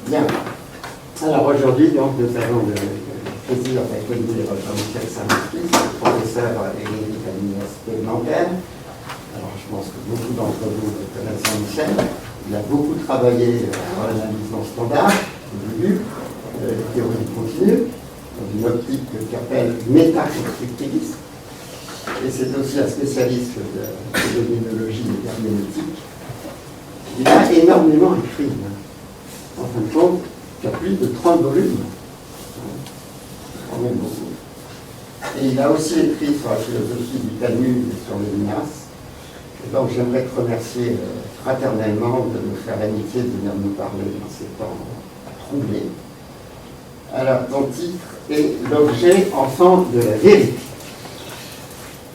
Bien. Alors aujourd'hui, donc, nous avons le plaisir d'accueillir Jean-Michel Saint-Esprit, professeur émérite à l'Université de Nanterre. Alors je pense que beaucoup d'entre vous connaissent Jean-Michel. Il a beaucoup travaillé dans l'analyse non standard, au début, théorie continue, dans une optique qu'il appelle métaconstructiviste. Et c'est aussi un spécialiste de phénoménologie et d'herméneutique. Il a énormément écrit. En fin de compte, il y a plus de 30 volumes. C'est quand même beaucoup. Et il a aussi écrit sur la philosophie du Talmud et sur le Minas. Et donc j'aimerais te remercier fraternellement de nous faire l'amitié de venir nous parler dans ces temps troublés. Alors, ton titre est l'objet enfant de la vérité.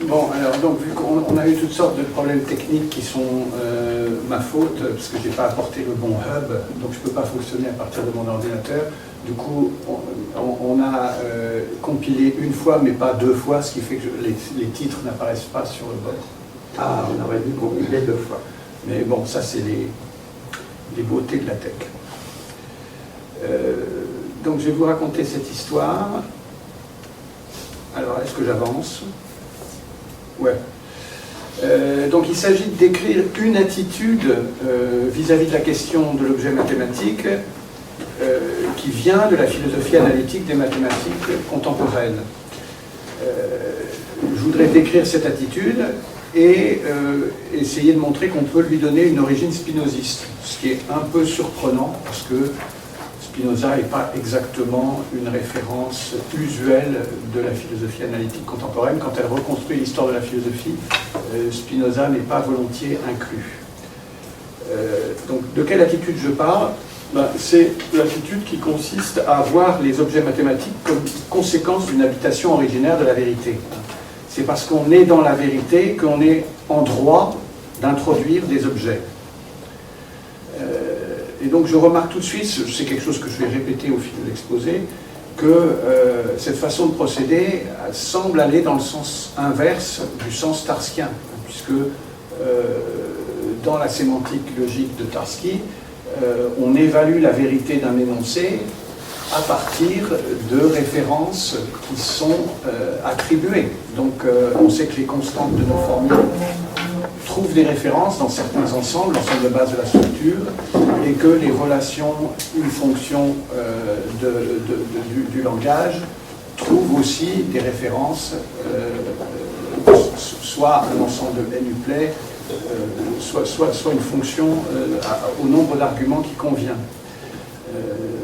Bon, alors, donc, vu qu'on a eu toutes sortes de problèmes techniques qui sont ma faute, parce que je n'ai pas apporté le bon hub, donc je ne peux pas fonctionner à partir de mon ordinateur. Du coup, on a compilé une fois, mais pas deux fois, ce qui fait que les titres n'apparaissent pas sur le bord. Ah, on aurait dû compiler deux fois. Mais bon, ça, c'est les beautés de la tech. Donc, je vais vous raconter cette histoire. Alors, est-ce que j'avance ? Ouais. Donc il s'agit de décrire une attitude vis-à-vis de la question de l'objet mathématique qui vient de la philosophie analytique des mathématiques contemporaines. Je voudrais décrire cette attitude et essayer de montrer qu'on peut lui donner une origine spinoziste, ce qui est un peu surprenant parce que Spinoza n'est pas exactement une référence usuelle de la philosophie analytique contemporaine. Quand elle reconstruit l'histoire de la philosophie, Spinoza n'est pas volontiers inclus. Donc, de quelle attitude je parle ? C'est l'attitude qui consiste à voir les objets mathématiques comme conséquence d'une habitation originaire de la vérité. C'est parce qu'on est dans la vérité qu'on est en droit d'introduire des objets. Et donc je remarque tout de suite, c'est quelque chose que je vais répéter au fil de l'exposé, que cette façon de procéder semble aller dans le sens inverse du sens tarskien, puisque dans la sémantique logique de Tarski, on évalue la vérité d'un énoncé à partir de références qui sont attribuées. Donc on sait que les constantes de nos formules trouvent des références dans certains ensembles, l'ensemble de base de la structure, et que les relations, une fonction du langage, trouvent aussi des références, soit un ensemble de n-uplet, soit une fonction au nombre d'arguments qui convient.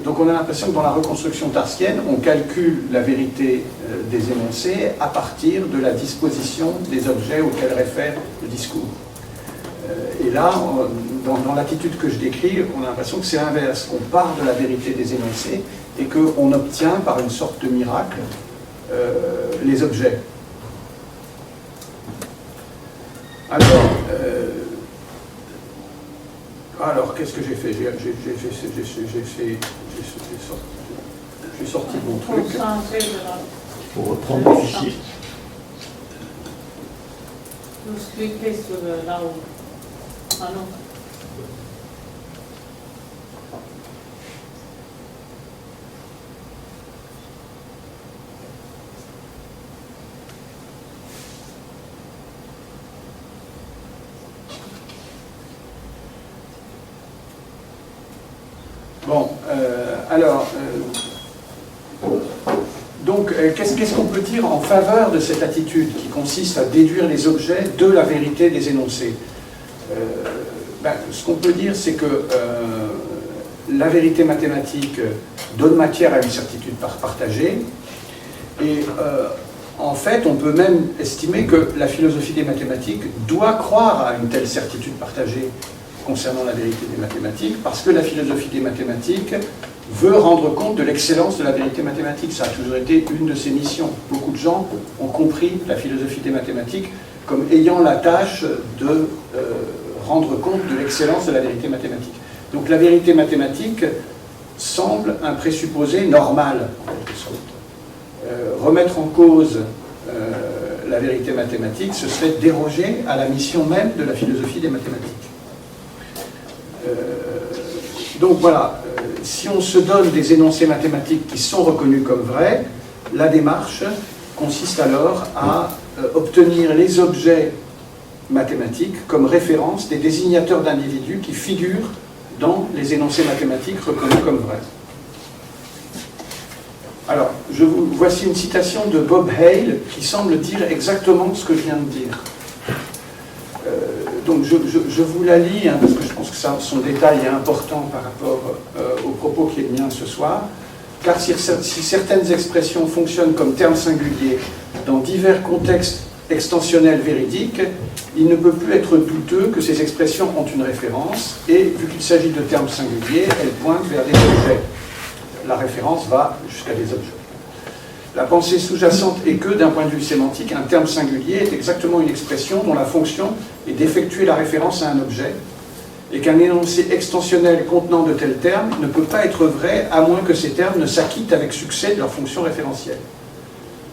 Donc on a l'impression que dans la reconstruction tarskienne, on calcule la vérité des énoncés à partir de la disposition des objets auxquels réfère le discours. Et là, dans l'attitude que je décris, on a l'impression que c'est l'inverse. On part de la vérité des énoncés et qu'on obtient par une sorte de miracle les objets. Alors qu'est-ce que j'ai fait? J'ai sorti mon truc. Pour reprendre le fichier. Vous cliquez sur là où. Ah non. Bon, donc, qu'est-ce qu'on peut dire en faveur de cette attitude qui consiste à déduire les objets de la vérité des énoncés? Ce qu'on peut dire, c'est que la vérité mathématique donne matière à une certitude partagée, et en fait, on peut même estimer que la philosophie des mathématiques doit croire à une telle certitude partagée concernant la vérité des mathématiques, parce que la philosophie des mathématiques veut rendre compte de l'excellence de la vérité mathématique. Ça a toujours été une de ses missions. Beaucoup de gens ont compris la philosophie des mathématiques comme ayant la tâche de rendre compte de l'excellence de la vérité mathématique. Donc la vérité mathématique semble un présupposé normal, en quelque sorte. Remettre en cause la vérité mathématique, ce serait déroger à la mission même de la philosophie des mathématiques. Donc voilà, si on se donne des énoncés mathématiques qui sont reconnus comme vrais, la démarche consiste alors à obtenir les objets mathématiques comme référence des désignateurs d'individus qui figurent dans les énoncés mathématiques reconnus comme vrais. Alors, voici une citation de Bob Hale qui semble dire exactement ce que je viens de dire. Donc je vous la lis, hein, parce que je pense que son détail est important par rapport au propos qui est le mien ce soir. Car si certaines expressions fonctionnent comme termes singuliers dans divers contextes extensionnels véridiques, il ne peut plus être douteux que ces expressions ont une référence, et vu qu'il s'agit de termes singuliers, elles pointent vers des objets. La référence va jusqu'à des objets. La pensée sous-jacente est que, d'un point de vue sémantique, un terme singulier est exactement une expression dont la fonction est d'effectuer la référence à un objet, et qu'un énoncé extensionnel contenant de tels termes ne peut pas être vrai à moins que ces termes ne s'acquittent avec succès de leur fonction référentielle.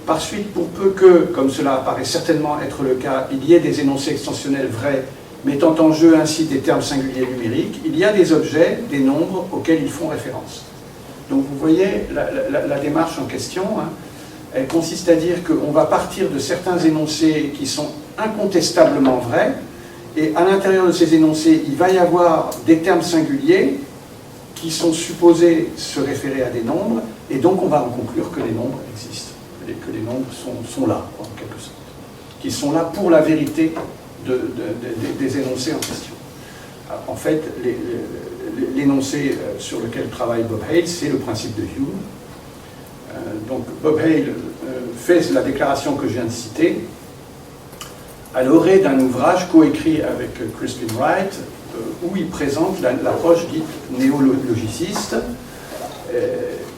Par suite, pour peu que, comme cela apparaît certainement être le cas, il y ait des énoncés extensionnels vrais mettant en jeu ainsi des termes singuliers numériques, il y a des objets, des nombres auxquels ils font référence. Donc vous voyez la démarche en question, hein, elle consiste à dire qu'on va partir de certains énoncés qui sont incontestablement vrais, et à l'intérieur de ces énoncés, il va y avoir des termes singuliers qui sont supposés se référer à des nombres, et donc on va en conclure que les nombres existent, que les nombres sont là, en quelque sorte, qui sont là pour la vérité des énoncés en question. Alors, en fait, l'énoncé sur lequel travaille Bob Hale, c'est le principe de Hume. Donc Bob Hale fait la déclaration que je viens de citer à l'orée d'un ouvrage coécrit avec Crispin Wright, où il présente l'approche dite néologiciste.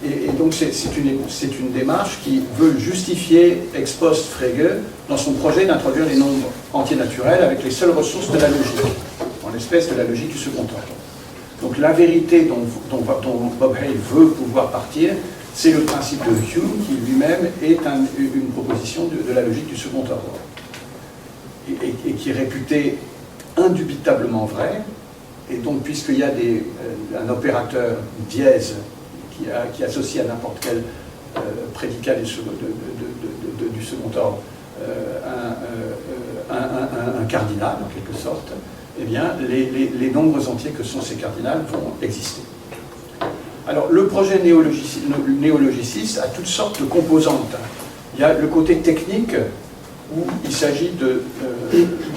Et donc c'est une démarche qui veut justifier ex post Frege dans son projet d'introduire les nombres entiers naturels avec les seules ressources de la logique, en l'espèce de la logique du second ordre. Donc la vérité dont Bob Hale veut pouvoir partir, c'est le principe de Hume, qui lui-même est une proposition de la logique du second ordre, et qui est réputé indubitablement vrai. Et donc, puisqu'il y a un opérateur dièse qui associe à n'importe quel prédicat du second ordre un cardinal, en quelque sorte, eh bien, les nombres entiers que sont ces cardinals vont exister. Alors, le projet néologiciste a toutes sortes de composantes. Il y a le côté technique, où il s'agit de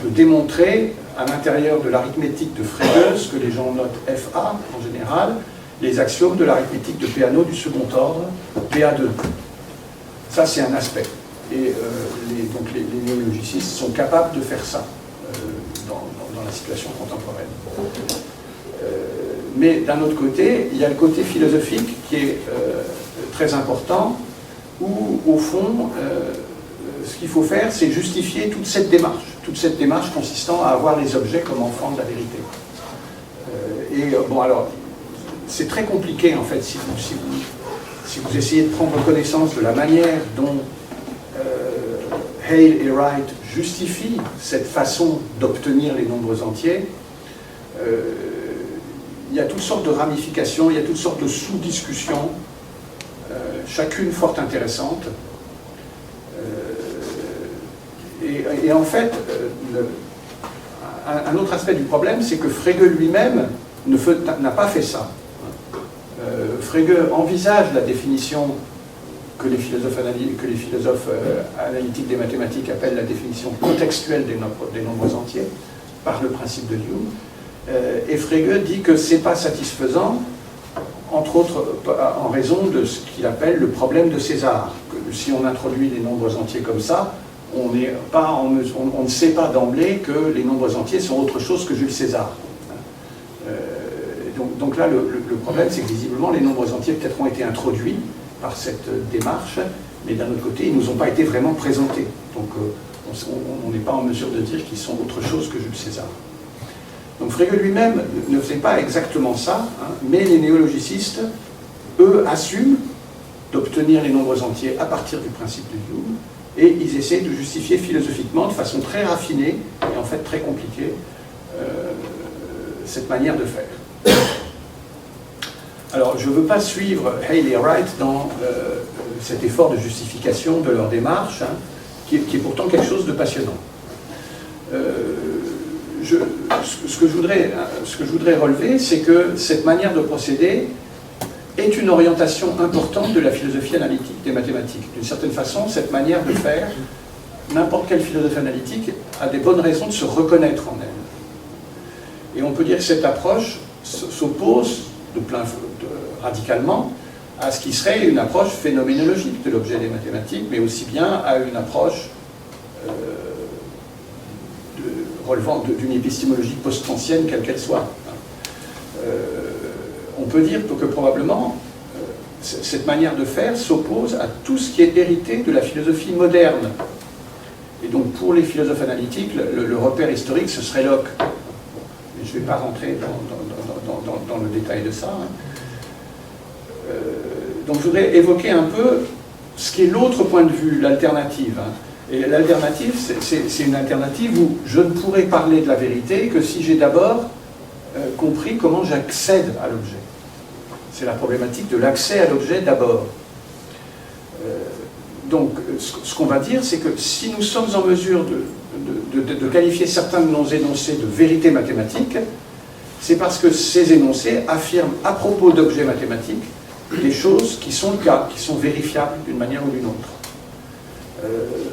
démontrer, à l'intérieur de l'arithmétique de Frege, ce que les gens notent FA en général, les axiomes de l'arithmétique de Peano du second ordre, PA2. Ça, c'est un aspect. Et donc les néologicistes sont capables de faire ça dans la situation contemporaine. Mais d'un autre côté, il y a le côté philosophique qui est très important, où, au fond, ce qu'il faut faire, c'est justifier toute cette démarche consistant à avoir les objets comme enfants de la vérité. Bon, alors, c'est très compliqué, en fait, si vous essayez de prendre connaissance de la manière dont Hale et Wright justifient cette façon d'obtenir les nombres entiers. Il y a toutes sortes de ramifications, il y a toutes sortes de sous-discussions, chacune fort intéressante. Et en fait, un autre aspect du problème, c'est que Frege lui-même n'a pas fait ça. Frege envisage la définition que les philosophes analytiques des mathématiques appellent la définition contextuelle des nombres entiers, par le principe de Hume. Et Frege dit que ce n'est pas satisfaisant, entre autres en raison de ce qu'il appelle le problème de César. Que si on introduit les nombres entiers comme ça, on ne sait pas d'emblée que les nombres entiers sont autre chose que Jules César. Donc là, le problème, c'est que visiblement, les nombres entiers peut-être ont été introduits par cette démarche, mais d'un autre côté, ils ne nous ont pas été vraiment présentés. Donc on n'est pas en mesure de dire qu'ils sont autre chose que Jules César. Donc Frege lui-même ne faisait pas exactement ça, hein, mais les néologicistes, eux, assument d'obtenir les nombres entiers à partir du principe de Hume, et ils essaient de justifier philosophiquement, de façon très raffinée, et en fait très compliquée, cette manière de faire. Alors, je ne veux pas suivre Haley et Wright dans cet effort de justification de leur démarche, hein, qui est pourtant quelque chose de passionnant. Ce que je voudrais relever, c'est que cette manière de procéder est une orientation importante de la philosophie analytique des mathématiques. D'une certaine façon, cette manière de faire, n'importe quel philosophe analytique a des bonnes raisons de se reconnaître en elle. Et on peut dire que cette approche s'oppose radicalement à ce qui serait une approche phénoménologique de l'objet des mathématiques, mais aussi bien à une approche relevant d'une épistémologie post-kantienne, quelle qu'elle soit. On peut dire que probablement, cette manière de faire s'oppose à tout ce qui est hérité de la philosophie moderne. Et donc, pour les philosophes analytiques, le repère historique, ce serait Locke. Mais je ne vais pas rentrer dans le détail de ça. Donc, je voudrais évoquer un peu ce qui est l'autre point de vue, l'alternative. Et l'alternative, c'est une alternative où je ne pourrais parler de la vérité que si j'ai d'abord compris comment j'accède à l'objet. C'est la problématique de l'accès à l'objet d'abord. Donc, ce qu'on va dire, c'est que si nous sommes en mesure de qualifier certains de nos énoncés de vérité mathématique, c'est parce que ces énoncés affirment à propos d'objets mathématiques des choses qui sont le cas, qui sont vérifiables d'une manière ou d'une autre.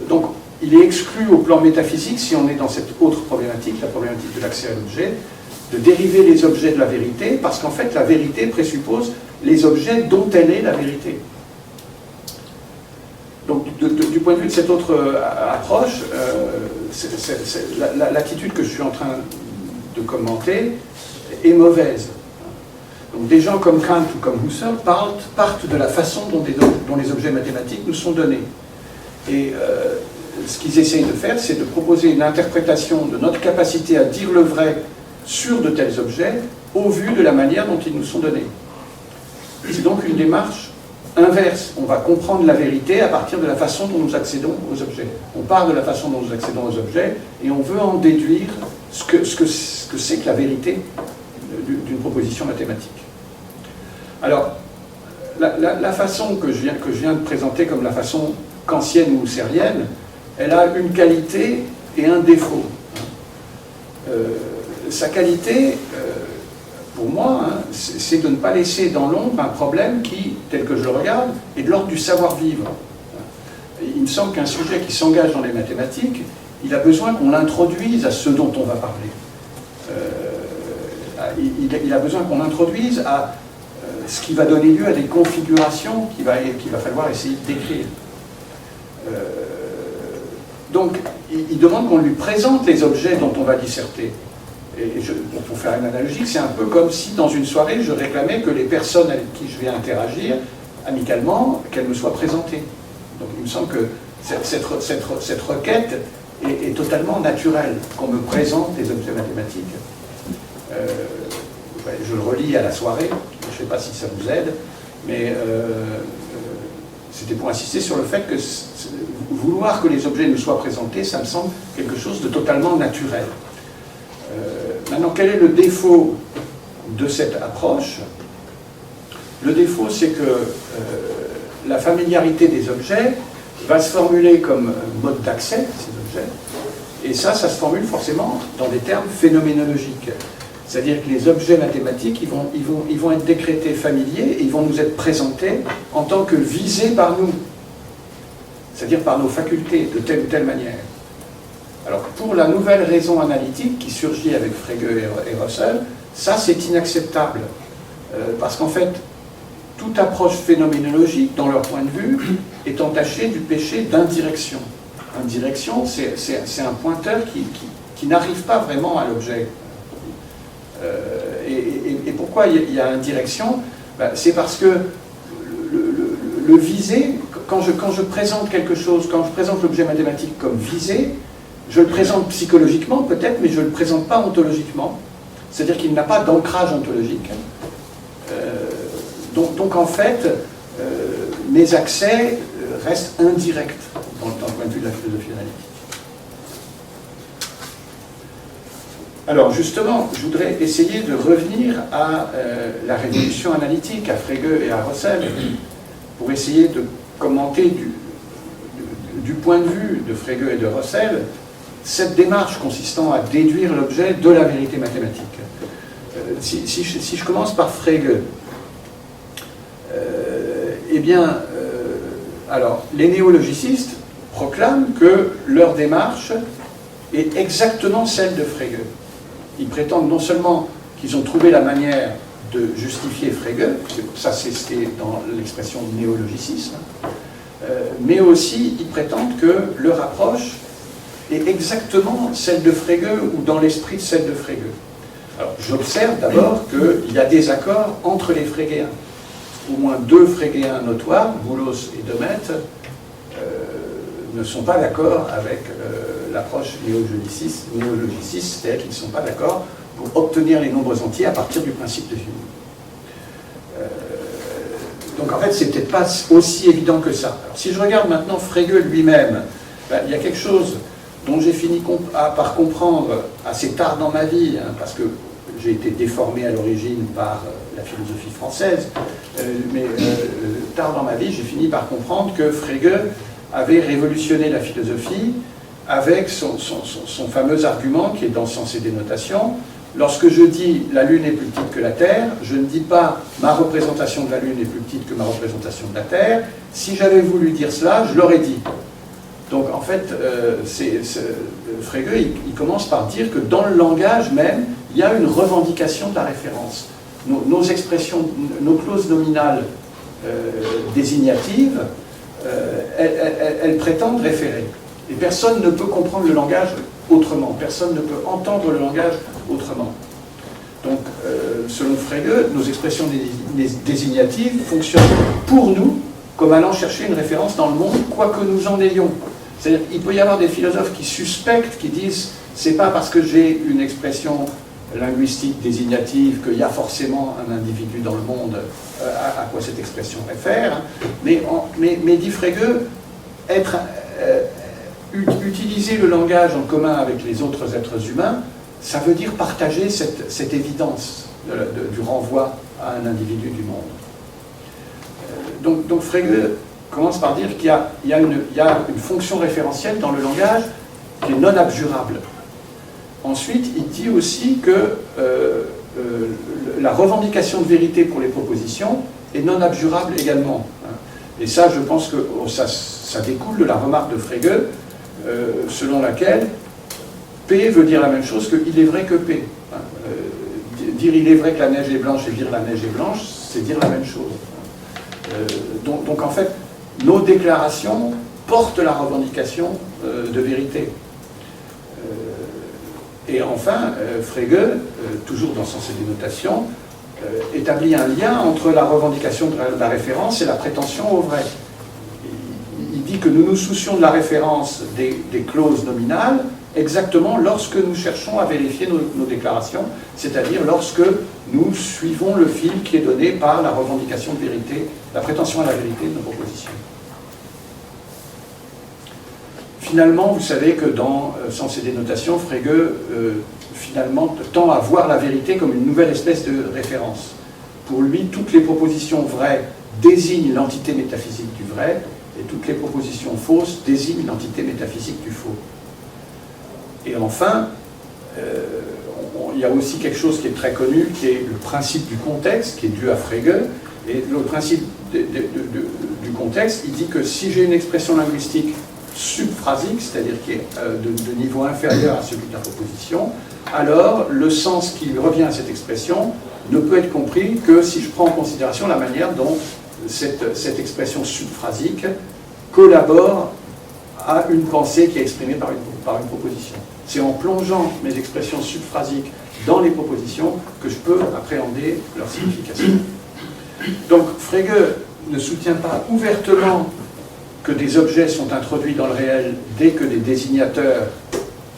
Donc, il est exclu au plan métaphysique, si on est dans cette autre problématique, la problématique de l'accès à l'objet, de dériver les objets de la vérité, parce qu'en fait, la vérité présuppose les objets dont elle est la vérité. Donc, du point de vue de cette autre approche, l'attitude que je suis en train de commenter est mauvaise. Donc, des gens comme Kant ou comme Husserl partent de la façon dont les objets mathématiques nous sont donnés. Et ce qu'ils essayent de faire, c'est de proposer une interprétation de notre capacité à dire le vrai sur de tels objets au vu de la manière dont ils nous sont donnés. C'est donc une démarche inverse. On va comprendre la vérité à partir de la façon dont nous accédons aux objets. On part de la façon dont nous accédons aux objets et on veut en déduire ce que c'est que la vérité d'une proposition mathématique. Alors, la façon que je viens de présenter comme la façon kantienne ou husserlienne, elle a une qualité et un défaut. Sa qualité, pour moi, c'est de ne pas laisser dans l'ombre un problème qui, tel que je le regarde, est de l'ordre du savoir-vivre. Il me semble qu'un sujet qui s'engage dans les mathématiques, il a besoin qu'on l'introduise à ce dont on va parler. Il a besoin qu'on l'introduise à ce qui va donner lieu à des configurations qu'il va falloir essayer de décrire. Donc, il demande qu'on lui présente les objets dont on va disserter. Et pour faire une analogie, c'est un peu comme si dans une soirée, je réclamais que les personnes avec qui je vais interagir, amicalement, qu'elles me soient présentées. Donc il me semble que cette requête est totalement naturelle, qu'on me présente des objets mathématiques. Je le relis à la soirée, je ne sais pas si ça vous aide, mais c'était pour insister sur le fait que vouloir que les objets nous soient présentés, ça me semble quelque chose de totalement naturel. Maintenant, quel est le défaut de cette approche? Le défaut, c'est que la familiarité des objets va se formuler comme mode d'accès à ces objets, et ça se formule forcément dans des termes phénoménologiques. C'est-à-dire que les objets mathématiques, ils vont être décrétés familiers, et ils vont nous être présentés en tant que visés par nous, c'est-à-dire par nos facultés, de telle ou telle manière. Alors pour la nouvelle raison analytique qui surgit avec Frege et Russell, ça c'est inacceptable. Parce qu'en fait, toute approche phénoménologique, dans leur point de vue, est entachée du péché d'indirection. Indirection, c'est un pointeur qui n'arrive pas vraiment à l'objet. Et pourquoi il y a indirection? C'est parce que le visé, quand je présente quelque chose, quand je présente l'objet mathématique comme visé, je le présente psychologiquement peut-être, mais je ne le présente pas ontologiquement. C'est-à-dire qu'il n'a pas d'ancrage ontologique. Donc en fait, mes accès restent indirects dans le point de vue de la philosophie analytique. Alors justement, je voudrais essayer de revenir à la révolution analytique, à Frege et à Russell, pour essayer de commenter du point de vue de Frege et de Russell cette démarche consistant à déduire l'objet de la vérité mathématique. Si je commence par Frege, eh bien, alors, les néologicistes proclament que leur démarche est exactement celle de Frege. Ils prétendent non seulement qu'ils ont trouvé la manière de justifier Frege, ça c'est dans l'expression néologicisme, mais aussi ils prétendent que leur approche est exactement celle de Frege ou dans l'esprit de celle de Frege. Alors j'observe d'abord qu'il y a des accords entre les frégéens. Au moins deux frégéens notoires, Boulos et Demet, ne sont pas d'accord avec l'approche néologiciste, c'est-à-dire qu'ils ne sont pas d'accord pour obtenir les nombres entiers à partir du principe de Hume. Donc en fait, c'est peut-être pas aussi évident que ça. Alors, si je regarde maintenant Frege lui-même, il y a quelque chose dont j'ai fini par comprendre assez tard dans ma vie, parce que j'ai été déformé à l'origine par la philosophie française, mais tard dans ma vie, j'ai fini par comprendre que Frege avait révolutionné la philosophie avec son fameux argument qui est dans Sens et dénotation. Lorsque je dis « la Lune est plus petite que la Terre », je ne dis pas « ma représentation de la Lune est plus petite que ma représentation de la Terre ». Si j'avais voulu dire cela, je l'aurais dit. Donc en fait, Frege, il commence par dire que dans le langage même, il y a une revendication de la référence. Nos expressions, nos clauses nominales désignatives, elles prétendent référer. Et personne ne peut comprendre le langage autrement. Personne ne peut entendre le langage autrement. Donc, selon Frege, nos expressions désignatives fonctionnent pour nous comme allant chercher une référence dans le monde, quoi que nous en ayons. C'est-à-dire qu'il peut y avoir des philosophes qui suspectent, qui disent « c'est pas parce que j'ai une expression linguistique désignative qu'il y a forcément un individu dans le monde à quoi cette expression réfère », mais dit Frege, utiliser le langage en commun avec les autres êtres humains, ça veut dire partager cette évidence du renvoi à un individu du monde. Donc Frege commence par dire qu'il y a une fonction référentielle dans le langage qui est non abjurable. Ensuite, il dit aussi que la revendication de vérité pour les propositions est non abjurable également. Et ça, je pense que ça découle de la remarque de Frege, selon laquelle P veut dire la même chose que il est vrai que P. Dire il est vrai que la neige est blanche et dire la neige est blanche, c'est dire la même chose. Donc en fait, nos déclarations portent la revendication de vérité. Et enfin, Frege, toujours dans Sens et dénotation, établit un lien entre la revendication de la référence et la prétention au vrai. Il dit que nous nous soucions de la référence des clauses nominales exactement lorsque nous cherchons à vérifier nos déclarations, c'est-à-dire lorsque nous suivons le fil qui est donné par la revendication de vérité, la prétention à la vérité de nos propositions. Finalement, vous savez que dans Sens et dénotation, Frege finalement tend à voir la vérité comme une nouvelle espèce de référence. Pour lui, toutes les propositions vraies désignent l'entité métaphysique du vrai, et toutes les propositions fausses désignent l'entité métaphysique du faux. Et enfin, il y a aussi quelque chose qui est très connu, qui est le principe du contexte, qui est dû à Frege. Et le principe du contexte, il dit que si j'ai une expression linguistique subphrasique, c'est-à-dire qui est de niveau inférieur à celui de la proposition, alors le sens qui revient à cette expression ne peut être compris que si je prends en considération la manière dont cette expression subphrasique collabore à une pensée qui est exprimée par une proposition. C'est en plongeant mes expressions subphrasiques dans les propositions que je peux appréhender leur signification. Donc Frege ne soutient pas ouvertement que des objets sont introduits dans le réel dès que des désignateurs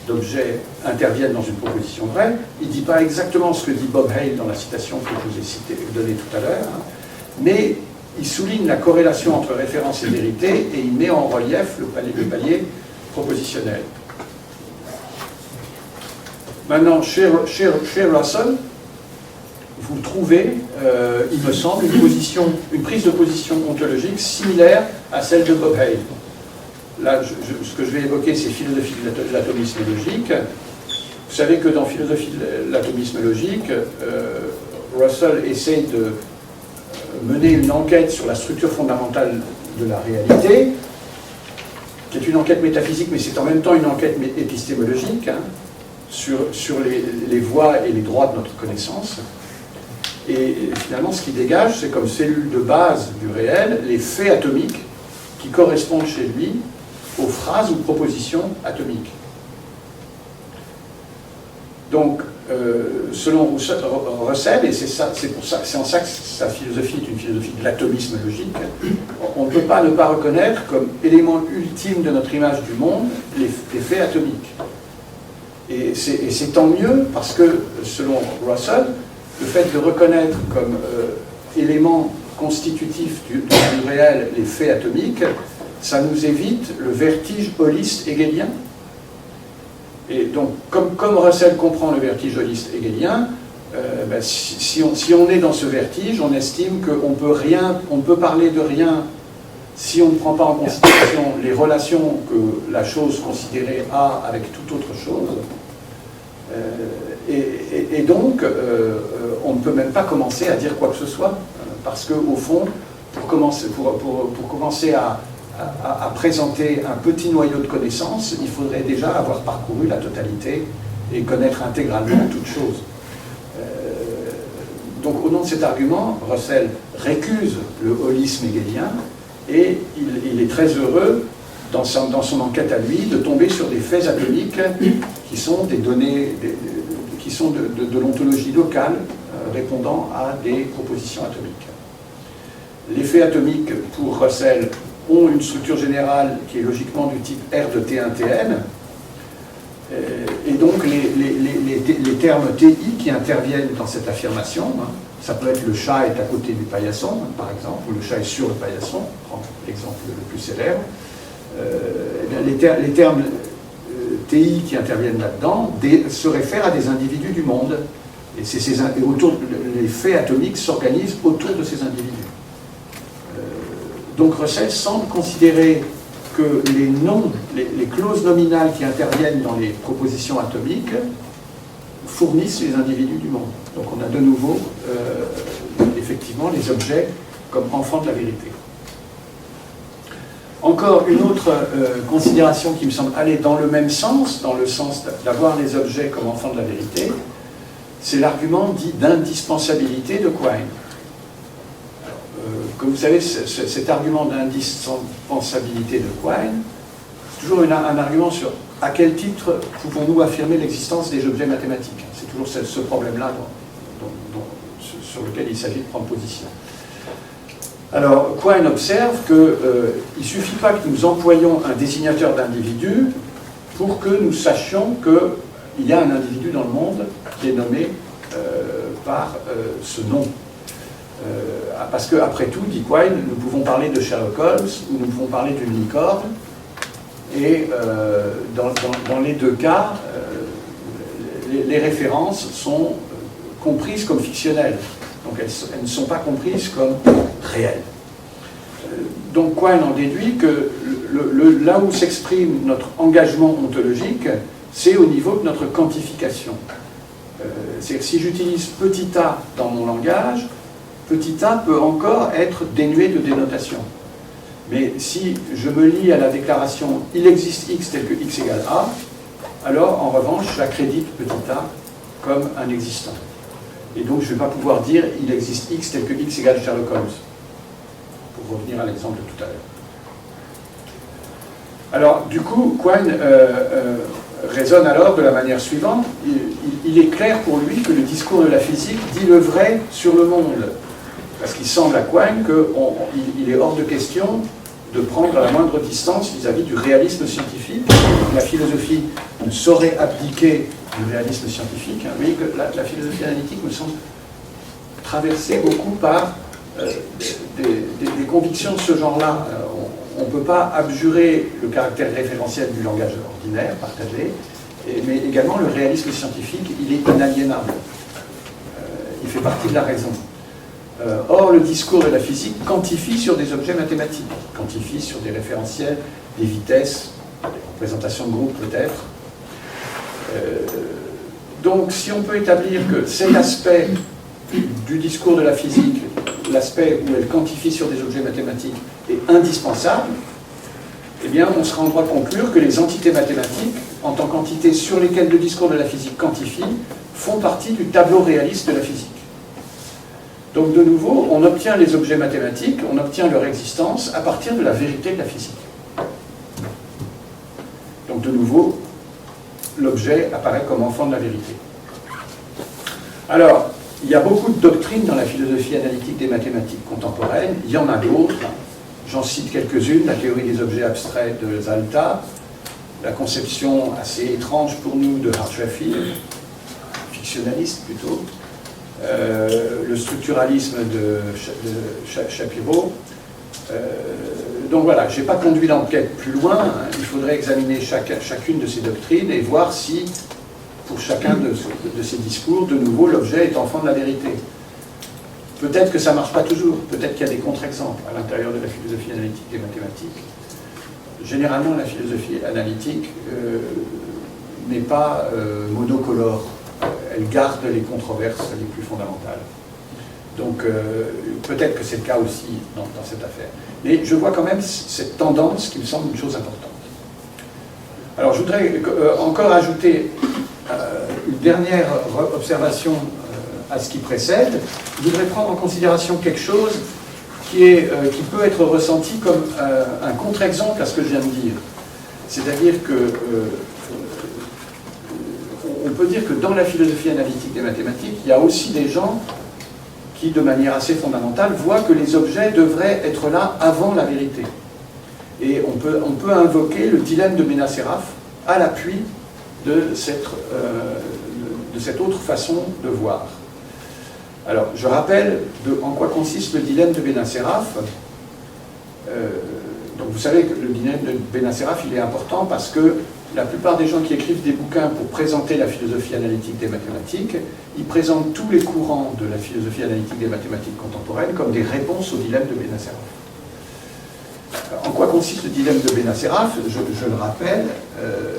d'objets interviennent dans une proposition vraie. Il ne dit pas exactement ce que dit Bob Hale dans la citation que je vous ai donnée tout à l'heure, mais il souligne la corrélation entre référence et vérité et il met en relief le palier propositionnel. Maintenant, chez Russell, vous trouvez, il me semble, une prise de position ontologique similaire à celle de Bob Hay. Là, ce que je vais évoquer, c'est philosophie de l'atomisme logique. Vous savez que dans philosophie de l'atomisme logique, Russell essaie de mener une enquête sur la structure fondamentale de la réalité, qui est une enquête métaphysique, mais c'est en même temps une enquête épistémologique, hein, sur les voies et les droits de notre connaissance. Et finalement, ce qui dégage, c'est comme cellule de base du réel, les faits atomiques qui correspondent chez lui aux phrases ou propositions atomiques. Donc, selon Russell, et c'est en ça que sa philosophie est une philosophie de l'atomisme logique, on ne peut pas ne pas reconnaître comme élément ultime de notre image du monde les faits atomiques. Et c'est tant mieux parce que, selon Russell, le fait de reconnaître comme élément constitutif du réel les faits atomiques, ça nous évite le vertige holiste hegelien. Et donc, comme Russell comprend le vertige holiste hegelien, si on est dans ce vertige, on estime qu'on ne peut parler de rien si on ne prend pas en considération les relations que la chose considérée a avec toute autre chose. Et donc, on ne peut même pas commencer à dire quoi que ce soit, parce qu'au fond, pour commencer à présenter un petit noyau de connaissances, il faudrait déjà avoir parcouru la totalité et connaître intégralement toute chose. Donc, au nom de cet argument, Russell récuse le holisme hegelien et il est très heureux, dans son enquête à lui, de tomber sur des faits atomiques qui sont des données, qui sont de l'ontologie locale répondant à des propositions atomiques. Les faits atomiques, pour Russell, ont une structure générale qui est logiquement du type R de T1Tn, et donc les termes TI qui interviennent dans cette affirmation, hein, ça peut être le chat est à côté du paillasson, par exemple, ou le chat est sur le paillasson, l'exemple le plus célèbre. Les termes TI qui interviennent là-dedans se réfèrent à des individus du monde, et les faits atomiques s'organisent autour de ces individus. Donc Russell semble considérer que les noms, les clauses nominales qui interviennent dans les propositions atomiques fournissent les individus du monde. Donc on a de nouveau, effectivement, les objets comme enfants de la vérité. Encore une autre considération qui me semble aller dans le même sens, dans le sens d'avoir les objets comme enfants de la vérité, c'est l'argument dit d'indispensabilité de Quine. Comme vous savez, cet argument d'indispensabilité de Quine, c'est toujours un argument sur à quel titre pouvons-nous affirmer l'existence des objets mathématiques. C'est toujours ce problème-là sur lequel il s'agit de prendre position. Alors, Quine observe qu'il ne suffit pas que nous employions un désignateur d'individu pour que nous sachions qu'il y a un individu dans le monde qui est nommé par ce nom. Parce qu'après tout, dit Quine, nous pouvons parler de Sherlock Holmes ou nous pouvons parler d'une licorne, et dans les deux cas, les références sont comprises comme fictionnelles. Donc elles ne sont pas comprises comme réelles. Donc Quine en déduit que là où s'exprime notre engagement ontologique, c'est au niveau de notre quantification. C'est-à-dire que si j'utilise petit a dans mon langage, petit a peut encore être dénué de dénotation. Mais si je me lie à la déclaration « il existe x tel que x égale a », alors en revanche, j'accrédite petit a comme un existant. Et donc je ne vais pas pouvoir dire « il existe x tel que x égale Sherlock Holmes », pour revenir à l'exemple de tout à l'heure. Alors, du coup, Quine raisonne alors de la manière suivante. Il est clair pour lui que le discours de la physique dit le vrai sur le monde. Parce qu'il semble à Quine qu'il est hors de question de prendre la moindre distance vis-à-vis du réalisme scientifique. La philosophie ne saurait abdiquer du réalisme scientifique. Vous voyez que la philosophie analytique me semble traversée beaucoup par des convictions de ce genre-là. On ne peut pas abjurer le caractère référentiel du langage ordinaire, partagé, mais également le réalisme scientifique, il est inaliénable. Il fait partie de la raison. Or, le discours de la physique quantifie sur des objets mathématiques, quantifie sur des référentiels, des vitesses, des représentations de groupes peut-être. Donc, si on peut établir que c'est l'aspect du discours de la physique, l'aspect où elle quantifie sur des objets mathématiques, est indispensable, eh bien, on sera en droit de conclure que les entités mathématiques, en tant qu'entités sur lesquelles le discours de la physique quantifie, font partie du tableau réaliste de la physique. Donc, de nouveau, on obtient les objets mathématiques, on obtient leur existence à partir de la vérité de la physique. Donc, de nouveau, l'objet apparaît comme enfant de la vérité. Alors, il y a beaucoup de doctrines dans la philosophie analytique des mathématiques contemporaines, il y en a d'autres. J'en cite quelques-unes, la théorie des objets abstraits de Zalta, la conception assez étrange pour nous de Hartree-Field, fictionnaliste plutôt, le structuralisme de Shapiro. Donc voilà, je n'ai pas conduit l'enquête plus loin, il faudrait examiner chacune de ces doctrines et voir si, pour chacun de ces discours, de nouveau, l'objet est enfant de la vérité. Peut-être que ça ne marche pas toujours, peut-être qu'il y a des contre-exemples à l'intérieur de la philosophie analytique des mathématiques. Généralement, la philosophie analytique n'est pas monocolore, elle garde les controverses les plus fondamentales. Donc peut-être que c'est le cas aussi dans cette affaire. Mais je vois quand même cette tendance qui me semble une chose importante. Alors je voudrais encore ajouter une dernière observation à ce qui précède. Je voudrais prendre en considération quelque chose qui peut être ressenti comme un contre-exemple à ce que je viens de dire. C'est-à-dire que on peut dire que dans la philosophie analytique des mathématiques, il y a aussi des gens qui, de manière assez fondamentale, voient que les objets devraient être là avant la vérité. Et on peut invoquer le dilemme de Benacerraf à l'appui de cette autre façon de voir. Alors, je rappelle en quoi consiste le dilemme de Benacerraf. Donc, vous savez que le dilemme de Benacerraf, il est important parce que la plupart des gens qui écrivent des bouquins pour présenter la philosophie analytique des mathématiques, ils présentent tous les courants de la philosophie analytique des mathématiques contemporaines comme des réponses au dilemme de Benacerraf. En quoi consiste le dilemme de Benacerraf? Je le rappelle,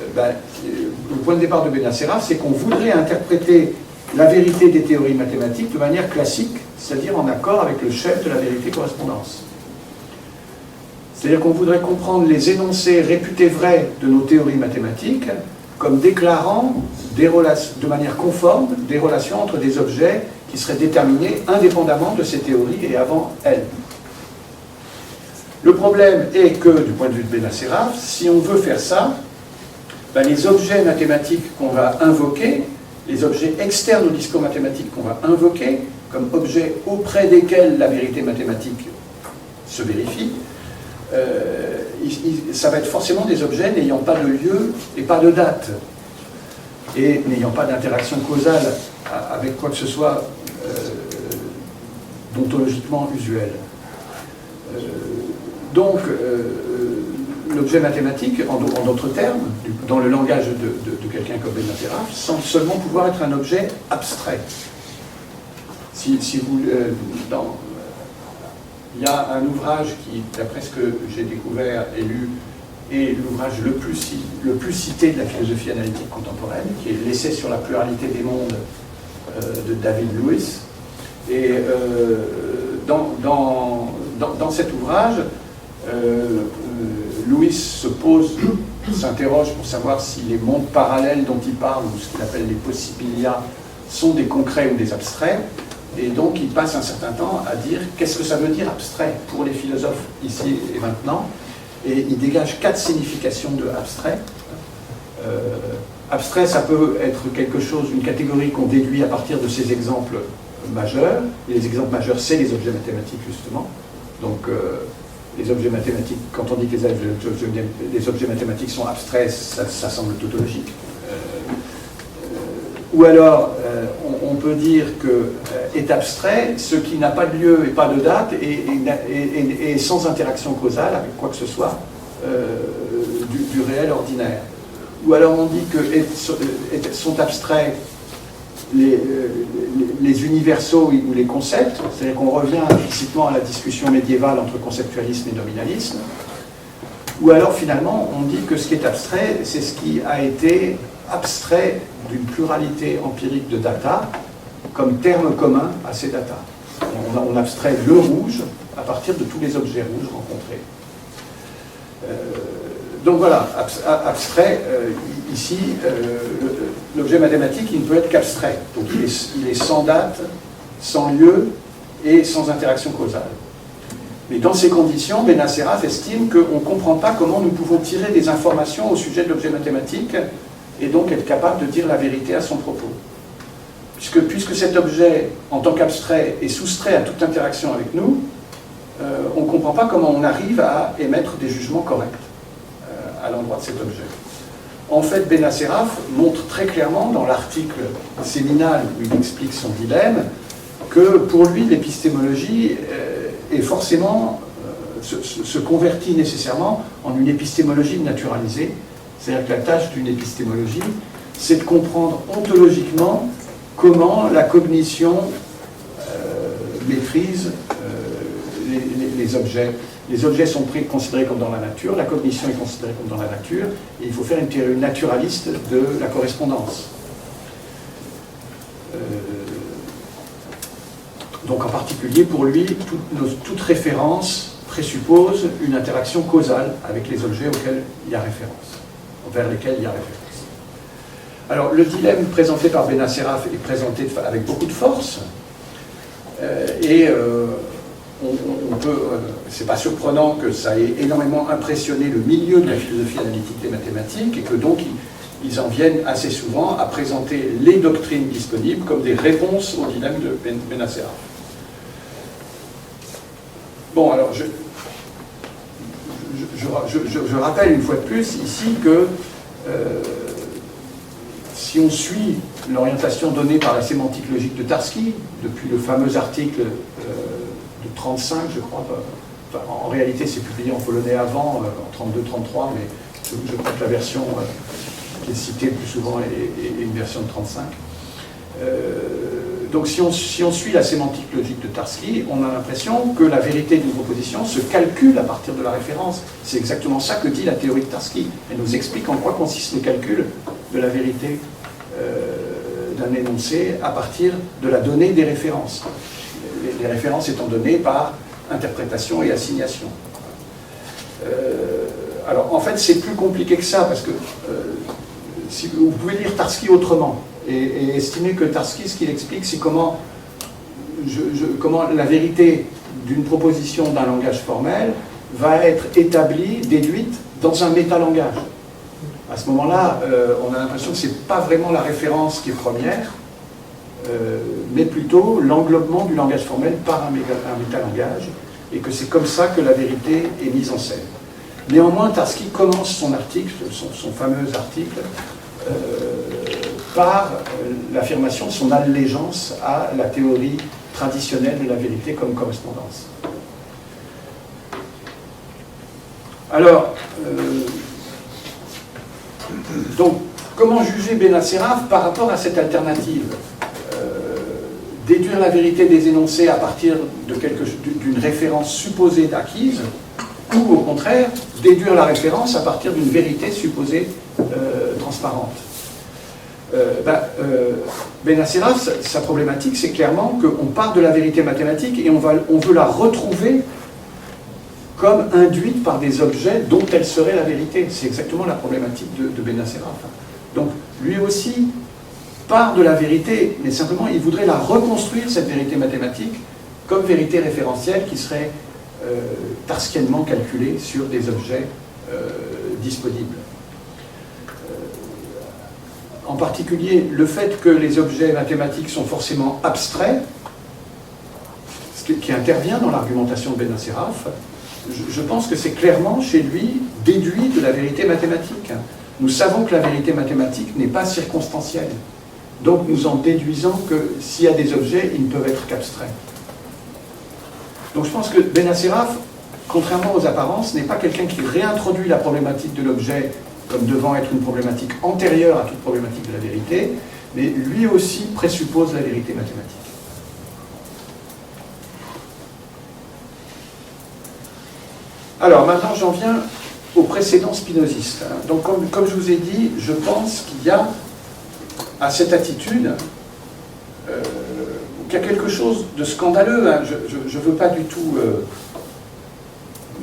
le point de départ de Benacerraf, c'est qu'on voudrait interpréter la vérité des théories mathématiques de manière classique, c'est-à-dire en accord avec le chef de la vérité-correspondance. C'est-à-dire qu'on voudrait comprendre les énoncés réputés vrais de nos théories mathématiques comme déclarant de manière conforme des relations entre des objets qui seraient déterminés indépendamment de ces théories et avant elles. Le problème est que, du point de vue de Benacerraf, si on veut faire ça, les objets mathématiques qu'on va invoquer, les objets externes au discours mathématique qu'on va invoquer, comme objets auprès desquels la vérité mathématique se vérifie, ça va être forcément des objets n'ayant pas de lieu et pas de date, et n'ayant pas d'interaction causale avec quoi que ce soit d'ontologiquement usuel. Donc, l'objet mathématique, en d'autres termes, dans le langage de quelqu'un comme Benacerraf, semble seulement pouvoir être un objet abstrait. Il y a un ouvrage qui, d'après ce que j'ai découvert et lu, est l'ouvrage le plus cité de la philosophie analytique contemporaine, qui est l'essai sur la pluralité des mondes de David Lewis. Et dans cet ouvrage, Lewis s'interroge pour savoir si les mondes parallèles dont il parle, ou ce qu'il appelle les possibilia, sont des concrets ou des abstraits. Et donc il passe un certain temps à dire qu'est-ce que ça veut dire abstrait pour les philosophes ici et maintenant. Et il dégage 4 significations de abstrait. Abstrait, ça peut être quelque chose, une catégorie qu'on déduit à partir de ces exemples majeurs. Et les exemples majeurs, c'est les objets mathématiques, justement. Donc les objets mathématiques, quand on dit que les objets mathématiques sont abstraits, ça semble tautologique. Ou alors, on peut dire que est abstrait ce qui n'a pas de lieu et pas de date et sans interaction causale avec quoi que ce soit du réel ordinaire. ou alors on dit que sont abstraits les universaux ou les concepts, c'est-à-dire qu'on revient implicitement à la discussion médiévale entre conceptualisme et nominalisme, ou alors finalement on dit que ce qui est abstrait, c'est ce qui a été abstrait d'une pluralité empirique de data comme terme commun à ces data. On abstrait le rouge à partir de tous les objets rouges rencontrés. Donc voilà, abstrait, ici, l'objet mathématique, il ne peut être qu'abstrait. Donc il est sans date, sans lieu et sans interaction causale. Mais dans ces conditions, Benacerraf estime qu'on ne comprend pas comment nous pouvons tirer des informations au sujet de l'objet mathématique et donc être capable de dire la vérité à son propos. Puisque cet objet, en tant qu'abstrait, est soustrait à toute interaction avec nous, on ne comprend pas comment on arrive à émettre des jugements corrects à l'endroit de cet objet. En fait, Benacerraf montre très clairement dans l'article séminal où il explique son dilemme que pour lui, l'épistémologie est forcément, se convertit nécessairement en une épistémologie naturalisée. C'est-à-dire que la tâche d'une épistémologie, c'est de comprendre ontologiquement comment la cognition maîtrise les objets. Les objets sont considérés comme dans la nature, la cognition est considérée comme dans la nature, et il faut faire une théorie naturaliste de la correspondance. Donc en particulier, pour lui, toute référence présuppose une interaction causale avec les objets auxquels il y a référence, vers lesquels il y a référence. Alors le dilemme présenté par Benacerraf est présenté avec beaucoup de force, on peut, c'est pas surprenant que ça ait énormément impressionné le milieu de la philosophie analytique des mathématiques et que donc ils en viennent assez souvent à présenter les doctrines disponibles comme des réponses au dilemme de Benacerraf. Bon, alors je rappelle une fois de plus ici que si on suit l'orientation donnée par la sémantique logique de Tarski, depuis le fameux article de 35, je crois, en réalité c'est publié en polonais avant, en 32-33, mais je crois que la version qui est citée le plus souvent est une version de 35. Donc si on suit la sémantique logique de Tarski, on a l'impression que la vérité d'une proposition se calcule à partir de la référence. C'est exactement ça que dit la théorie de Tarski. Elle nous explique en quoi consiste le calcul de la vérité d'un énoncé à partir de la donnée des références. Les références étant données par interprétation et assignation. Alors en fait c'est plus compliqué que ça parce que si vous pouvez lire Tarski autrement et estimer que Tarski, ce qu'il explique, c'est comment la vérité d'une proposition d'un langage formel va être établie, déduite dans un métalangage. À ce moment-là, on a l'impression que ce n'est pas vraiment la référence qui est première, mais plutôt l'englobement du langage formel par un métalangage, et que c'est comme ça que la vérité est mise en scène. Néanmoins, Tarski commence son article, son fameux article, par l'affirmation de son allégeance à la théorie traditionnelle de la vérité comme correspondance. Alors, donc, comment juger Benacerraf par rapport à cette alternative ? Déduire la vérité des énoncés à partir d'une référence supposée acquise, ou au contraire, déduire la référence à partir d'une vérité supposée transparente. Benacerraf, sa problématique, c'est clairement qu'on part de la vérité mathématique et on veut la retrouver comme induite par des objets dont elle serait la vérité. C'est exactement la problématique de Benacerraf. Donc, lui aussi part de la vérité, mais simplement, il voudrait la reconstruire, cette vérité mathématique, comme vérité référentielle qui serait tarskiennement calculée sur des objets disponibles. En particulier, le fait que les objets mathématiques sont forcément abstraits, ce qui intervient dans l'argumentation de Benacerraf, je pense que c'est clairement, chez lui, déduit de la vérité mathématique. Nous savons que la vérité mathématique n'est pas circonstancielle. Donc nous en déduisons que s'il y a des objets, ils ne peuvent être qu'abstraits. Donc je pense que Benacerraf, contrairement aux apparences, n'est pas quelqu'un qui réintroduit la problématique de l'objet comme devant être une problématique antérieure à toute problématique de la vérité, mais lui aussi présuppose la vérité mathématique. Alors maintenant j'en viens au précédent spinoziste. Donc comme je vous ai dit, je pense qu'il y a à cette attitude qu'il y a quelque chose de scandaleux. Je ne veux pas du tout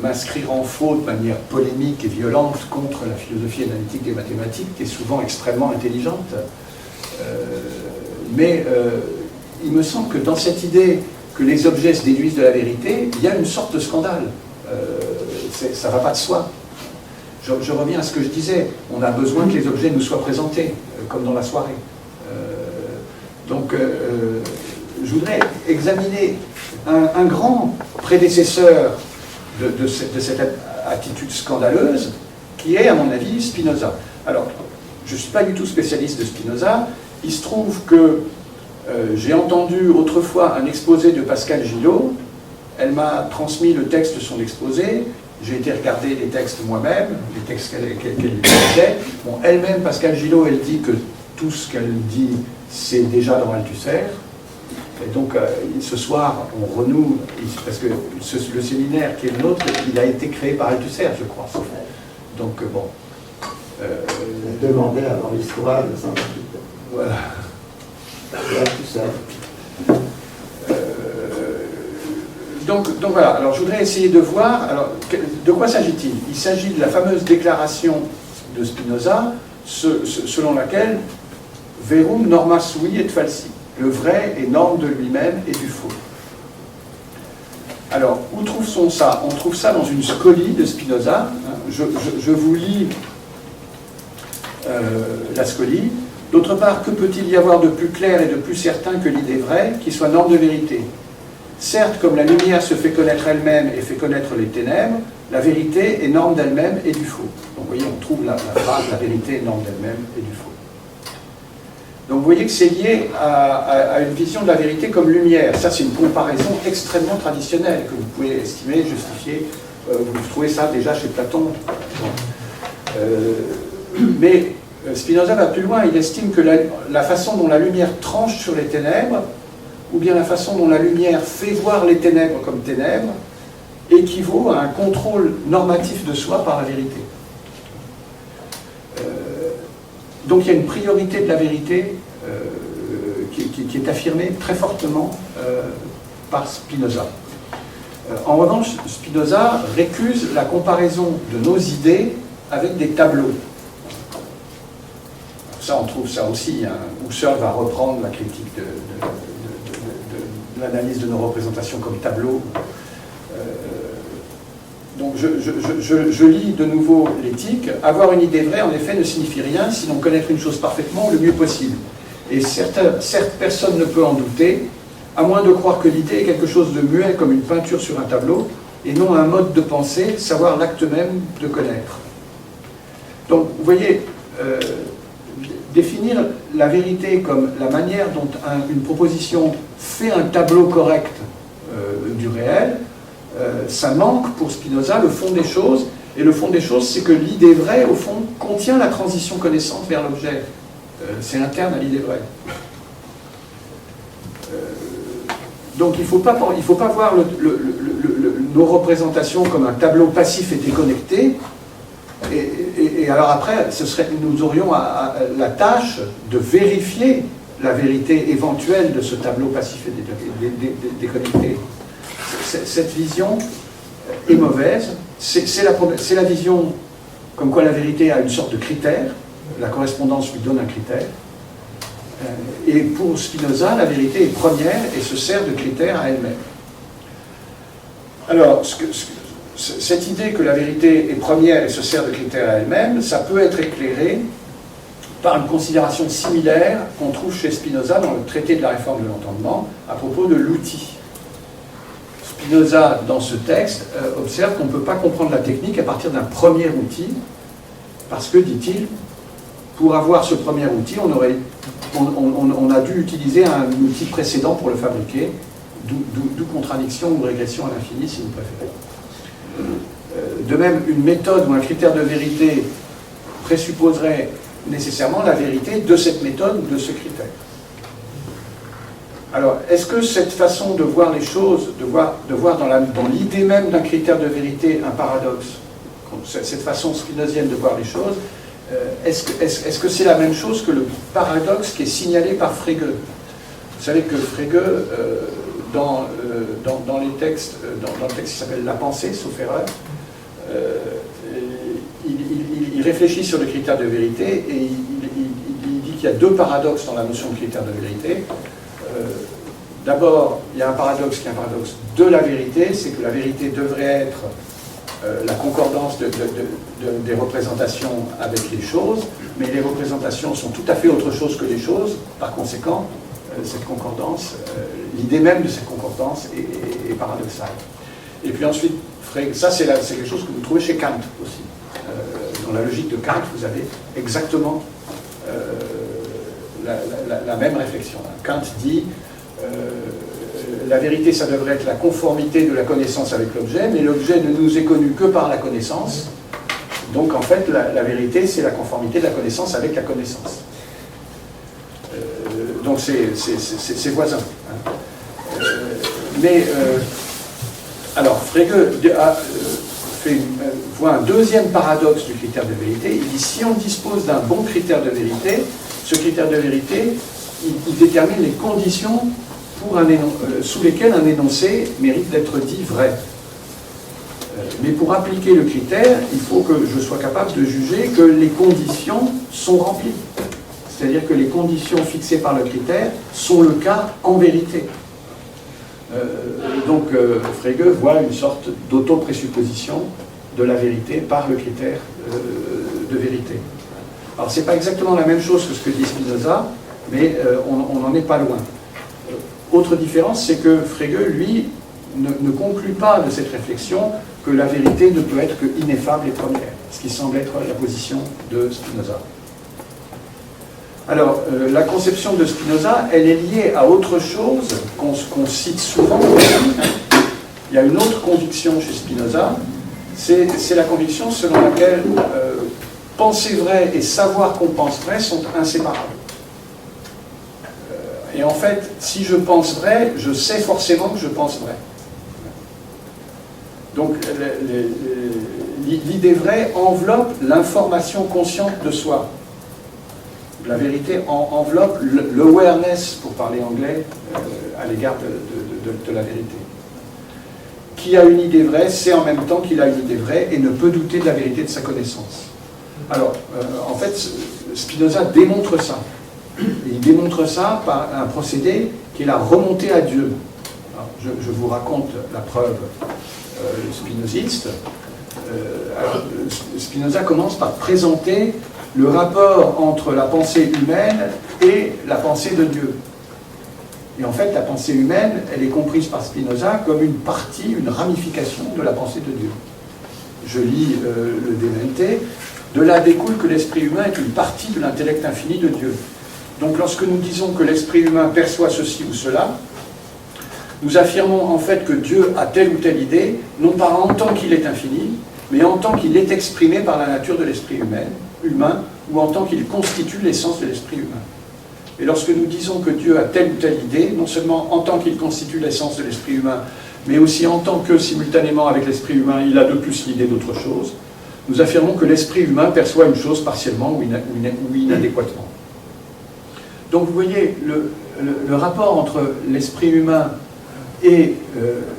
m'inscrire en faux de manière polémique et violente contre la philosophie analytique des mathématiques, qui est souvent extrêmement intelligente. Mais il me semble que dans cette idée que les objets se déduisent de la vérité, il y a une sorte de scandale. Ça ne va pas de soi. Je reviens à ce que je disais. On a besoin que les objets nous soient présentés, comme dans la soirée. Donc, je voudrais examiner un grand prédécesseur de cette attitude scandaleuse, qui est, à mon avis, Spinoza. Alors, je ne suis pas du tout spécialiste de Spinoza. Il se trouve que j'ai entendu autrefois un exposé de Pascal Gillot. Elle m'a transmis le texte de son exposé. J'ai été regarder les textes moi-même, les textes qu'elle lisait. Bon, elle-même, Pascal Gillot, elle dit que tout ce qu'elle dit, c'est déjà dans Althusser. Et donc, ce soir, on renoue, parce que le séminaire qui est le nôtre, il a été créé par Althusser, je crois. Donc, bon. Demandez avant l'histoire de Saint-Patrick. Voilà. Althusser. Donc voilà, alors je voudrais essayer de voir, alors, de quoi s'agit-il? Il s'agit de la fameuse déclaration de Spinoza, selon laquelle verum norma sui et falsi, le vrai est norme de lui-même et du faux. Alors, où trouve-t-on ça? On trouve ça dans une scolie de Spinoza. Je vous lis la scolie. D'autre part, que peut-il y avoir de plus clair et de plus certain que l'idée vraie, qui soit norme de vérité? Certes, comme la lumière se fait connaître elle-même et fait connaître les ténèbres, la vérité est norme d'elle-même et du faux. Donc vous voyez, on trouve la phrase « la vérité est norme d'elle-même et du faux ». Donc vous voyez que c'est lié à une vision de la vérité comme lumière. Ça, c'est une comparaison extrêmement traditionnelle que vous pouvez estimer, justifier. Vous trouvez ça déjà chez Platon. Mais Spinoza va plus loin. Il estime que la façon dont la lumière tranche sur les ténèbres, ou bien la façon dont la lumière fait voir les ténèbres comme ténèbres, équivaut à un contrôle normatif de soi par la vérité. Donc il y a une priorité de la vérité qui est affirmée très fortement par Spinoza. En revanche, Spinoza récuse la comparaison de nos idées avec des tableaux. Ça, on trouve ça aussi. Husserl va reprendre la critique de l'analyse de nos représentations comme tableaux. Donc je lis de nouveau l'éthique. Avoir une idée vraie, en effet, ne signifie rien, sinon connaître une chose parfaitement le mieux possible. Et certes, personne ne peut en douter, à moins de croire que l'idée est quelque chose de muet comme une peinture sur un tableau, et non un mode de pensée, savoir l'acte même de connaître. Donc, vous voyez, définir la vérité comme la manière dont une proposition fait un tableau correct du réel, ça manque pour Spinoza le fond des choses, et le fond des choses, c'est que l'idée vraie, au fond, contient la transition connaissante vers l'objet. C'est interne à l'idée vraie. Donc il ne faut pas voir nos représentations comme un tableau passif et déconnecté, et alors après, nous aurions la tâche de vérifier la vérité éventuelle de ce tableau passif et déconnecté. Cette vision est mauvaise. C'est la vision comme quoi la vérité a une sorte de critère. La correspondance lui donne un critère. Et pour Spinoza, la vérité est première et se sert de critère à elle-même. Alors, cette idée que la vérité est première et se sert de critère à elle-même, ça peut être éclairé par une considération similaire qu'on trouve chez Spinoza dans le traité de la réforme de l'entendement à propos de l'outil. Spinoza, dans ce texte, observe qu'on ne peut pas comprendre la technique à partir d'un premier outil, parce que, dit-il, pour avoir ce premier outil, on a dû utiliser un outil précédent pour le fabriquer, d'où contradiction ou régression à l'infini, si vous préférez. De même, une méthode ou un critère de vérité présupposerait nécessairement la vérité de cette méthode ou de ce critère. Alors, est-ce que cette façon de voir les choses, de voir dans l'idée même d'un critère de vérité un paradoxe, cette façon spinozienne de voir les choses, est-ce que c'est la même chose que le paradoxe qui est signalé par Frege? Vous savez que Frege, dans les textes, dans le texte qui s'appelle La pensée, sauf erreur, il réfléchit sur le critère de vérité et il dit qu'il y a deux paradoxes dans la notion de critère de vérité. D'abord, il y a un paradoxe qui est un paradoxe de la vérité, c'est que la vérité devrait être la concordance des représentations avec les choses, mais les représentations sont tout à fait autre chose que les choses. Par conséquent, cette concordance, l'idée même de cette concordance est paradoxale. Et puis ensuite, ça c'est quelque chose que vous trouvez chez Kant aussi. Dans la logique de Kant, vous avez exactement la même réflexion. Kant dit la vérité, ça devrait être la conformité de la connaissance avec l'objet, mais l'objet ne nous est connu que par la connaissance. Donc en fait, la vérité, c'est la conformité de la connaissance avec la connaissance. Donc c'est voisin. Alors, Frege voit un deuxième paradoxe du critère de vérité. Il dit, si on dispose d'un bon critère de vérité, ce critère de vérité, il détermine les conditions sous lesquelles un énoncé mérite d'être dit vrai. Mais pour appliquer le critère, il faut que je sois capable de juger que les conditions sont remplies. C'est-à-dire que les conditions fixées par le critère sont le cas en vérité. Donc Frege voit une sorte d'auto-présupposition de la vérité par le critère de vérité. Alors c'est pas exactement la même chose que ce que dit Spinoza, mais on n'en est pas loin. Autre différence, c'est que Frege, lui, ne conclut pas de cette réflexion que la vérité ne peut être que ineffable et première, ce qui semble être la position de Spinoza. Alors, la conception de Spinoza, elle est liée à autre chose qu'on cite souvent. Il y a une autre conviction chez Spinoza, c'est la conviction selon laquelle penser vrai et savoir qu'on pense vrai sont inséparables. Et en fait, si je pense vrai, je sais forcément que je pense vrai. Donc, l'idée vraie enveloppe l'information consciente de soi. La vérité enveloppe l'awareness, pour parler anglais, à l'égard de la vérité. Qui a une idée vraie, sait en même temps qu'il a une idée vraie et ne peut douter de la vérité de sa connaissance. Alors, en fait, Spinoza démontre ça. Et il démontre ça par un procédé qui est la remontée à Dieu. Alors, je vous raconte la preuve spinoziste. Spinoza commence par présenter le rapport entre la pensée humaine et la pensée de Dieu. Et en fait, la pensée humaine, elle est comprise par Spinoza comme une partie, une ramification de la pensée de Dieu. Je lis le De Mente. De là découle que l'esprit humain est une partie de l'intellect infini de Dieu. Donc lorsque nous disons que l'esprit humain perçoit ceci ou cela, nous affirmons en fait que Dieu a telle ou telle idée, non pas en tant qu'il est infini, mais en tant qu'il est exprimé par la nature de l'esprit humain, ou en tant qu'il constitue l'essence de l'esprit humain. Et lorsque nous disons que Dieu a telle ou telle idée, non seulement en tant qu'il constitue l'essence de l'esprit humain, mais aussi en tant que, simultanément avec l'esprit humain, il a de plus l'idée d'autre chose, nous affirmons que l'esprit humain perçoit une chose partiellement ou inadéquatement. Donc vous voyez, le rapport entre l'esprit humain et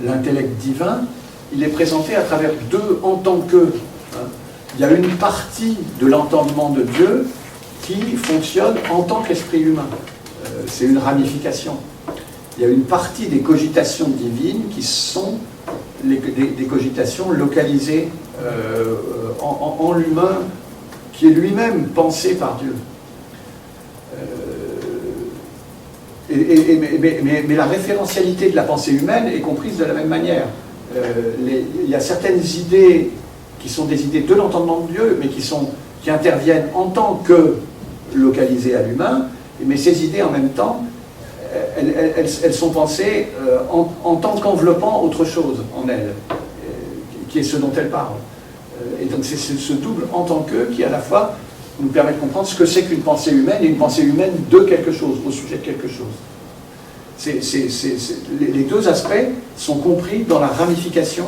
l'intellect divin, il est présenté à travers deux en tant que. Il y a une partie de l'entendement de Dieu qui fonctionne en tant qu'esprit humain. C'est une ramification. Il y a une partie des cogitations divines qui sont des cogitations localisées en l'humain, qui est lui-même pensé par Dieu. Mais la référentialité de la pensée humaine est comprise de la même manière. Il y a certaines idées qui sont des idées de l'entendement de Dieu, mais qui interviennent en tant que localisées à l'humain, mais ces idées en même temps, elles sont pensées en tant qu'enveloppant autre chose en elles, qui est ce dont elles parlent. Et donc c'est ce double en tant que qui à la fois nous permet de comprendre ce que c'est qu'une pensée humaine, et une pensée humaine de quelque chose, au sujet de quelque chose. Les deux aspects sont compris dans la ramification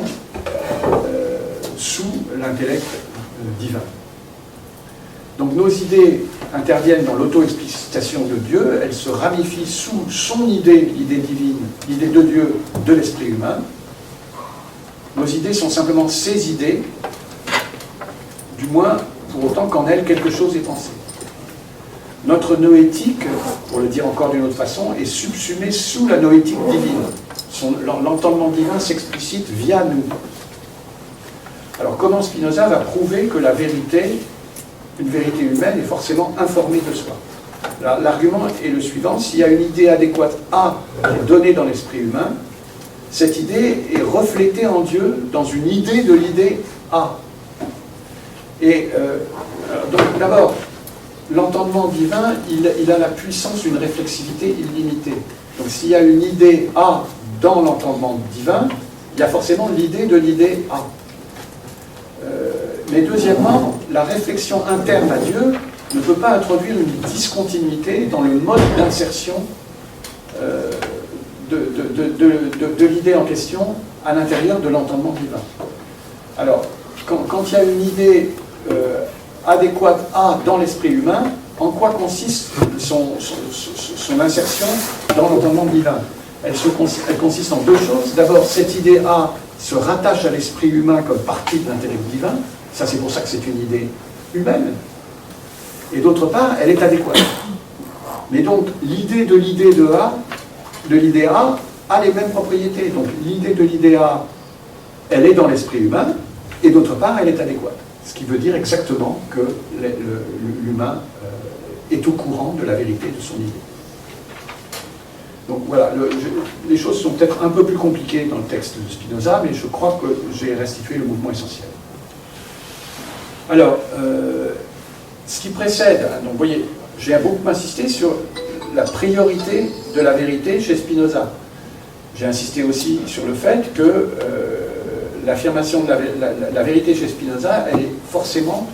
sous l'intellect divin. Donc nos idées interviennent dans l'auto-explicitation de Dieu, elles se ramifient sous son idée, l'idée divine, l'idée de Dieu, de l'esprit humain. Nos idées sont simplement ses idées, du moins pour autant qu'en elles quelque chose est pensé. Notre noétique, pour le dire encore d'une autre façon, est subsumée sous la noétique divine. L'entendement divin s'explicite via nous. Alors comment Spinoza va prouver que la vérité, une vérité humaine, est forcément informée de soi? L'argument est le suivant: s'il y a une idée adéquate A qui est donnée dans l'esprit humain, cette idée est reflétée en Dieu dans une idée de l'idée A. Et donc d'abord, l'entendement divin, il a la puissance d'une réflexivité illimitée. Donc s'il y a une idée A dans l'entendement divin, il y a forcément l'idée de l'idée A. Mais deuxièmement, la réflexion interne à Dieu ne peut pas introduire une discontinuité dans le mode d'insertion de l'idée en question à l'intérieur de l'entendement divin. Alors, quand il y a une idée adéquate A dans l'esprit humain, en quoi consiste son insertion dans l'entendement divin? Elle consiste en deux choses. D'abord, cette idée A se rattache à l'esprit humain comme partie de l'intellect divin. Ça, c'est pour ça que c'est une idée humaine. Et d'autre part, elle est adéquate. Mais donc, l'idée de l'idée A a les mêmes propriétés. Donc, l'idée de l'idée A, elle est dans l'esprit humain, et d'autre part, elle est adéquate. Ce qui veut dire exactement que l'humain est au courant de la vérité de son idée. Donc voilà, les choses sont peut-être un peu plus compliquées dans le texte de Spinoza, mais je crois que j'ai restitué le mouvement essentiel. Alors, ce qui précède, donc vous voyez, j'ai beaucoup insisté sur la priorité de la vérité chez Spinoza. J'ai insisté aussi sur le fait que l'affirmation de la vérité chez Spinoza, elle est forcément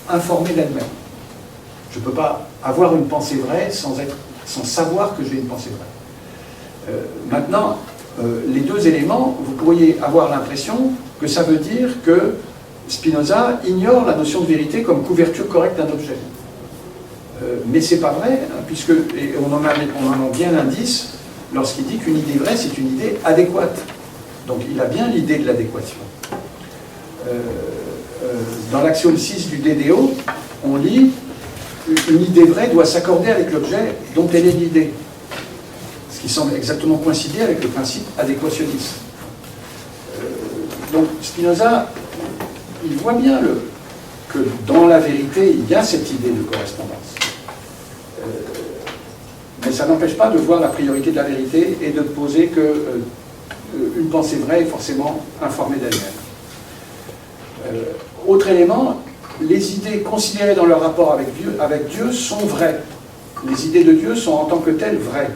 informée d'elle-même. Je ne peux pas avoir une pensée vraie sans savoir que j'ai une pensée vraie. Maintenant, les deux éléments, vous pourriez avoir l'impression que ça veut dire que Spinoza ignore la notion de vérité comme couverture correcte d'un objet. Mais ce n'est pas vrai, hein, puisque et on en a bien l'indice lorsqu'il dit qu'une idée vraie, c'est une idée adéquate. Donc il a bien l'idée de l'adéquation. Dans l'axiome 6 du DDO, on lit « Une idée vraie doit s'accorder avec l'objet dont elle est l'idée », ce qui semble exactement coïncider avec le principe adéquationniste. Donc Spinoza, il voit bien que dans la vérité, il y a cette idée de correspondance. Mais ça n'empêche pas de voir la priorité de la vérité et de poser que une pensée vraie est forcément informée d'elle-même. Autre élément, les idées considérées dans leur rapport avec Dieu sont vraies. Les idées de Dieu sont en tant que telles vraies.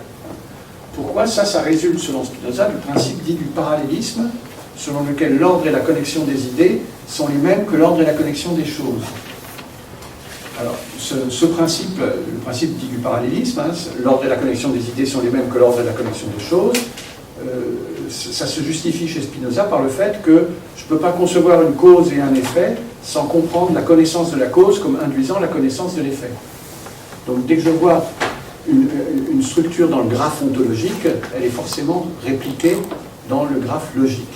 Pourquoi? Ça résulte, selon Spinoza, du principe dit du parallélisme, selon lequel l'ordre et la connexion des idées sont les mêmes que l'ordre et la connexion des choses. Alors, ce principe, le principe dit du parallélisme, hein, l'ordre et la connexion des idées sont les mêmes que l'ordre et la connexion des choses, ça se justifie chez Spinoza par le fait que je ne peux pas concevoir une cause et un effet sans comprendre la connaissance de la cause comme induisant la connaissance de l'effet. Donc dès que je vois une structure dans le graphe ontologique, elle est forcément répliquée dans le graphe logique.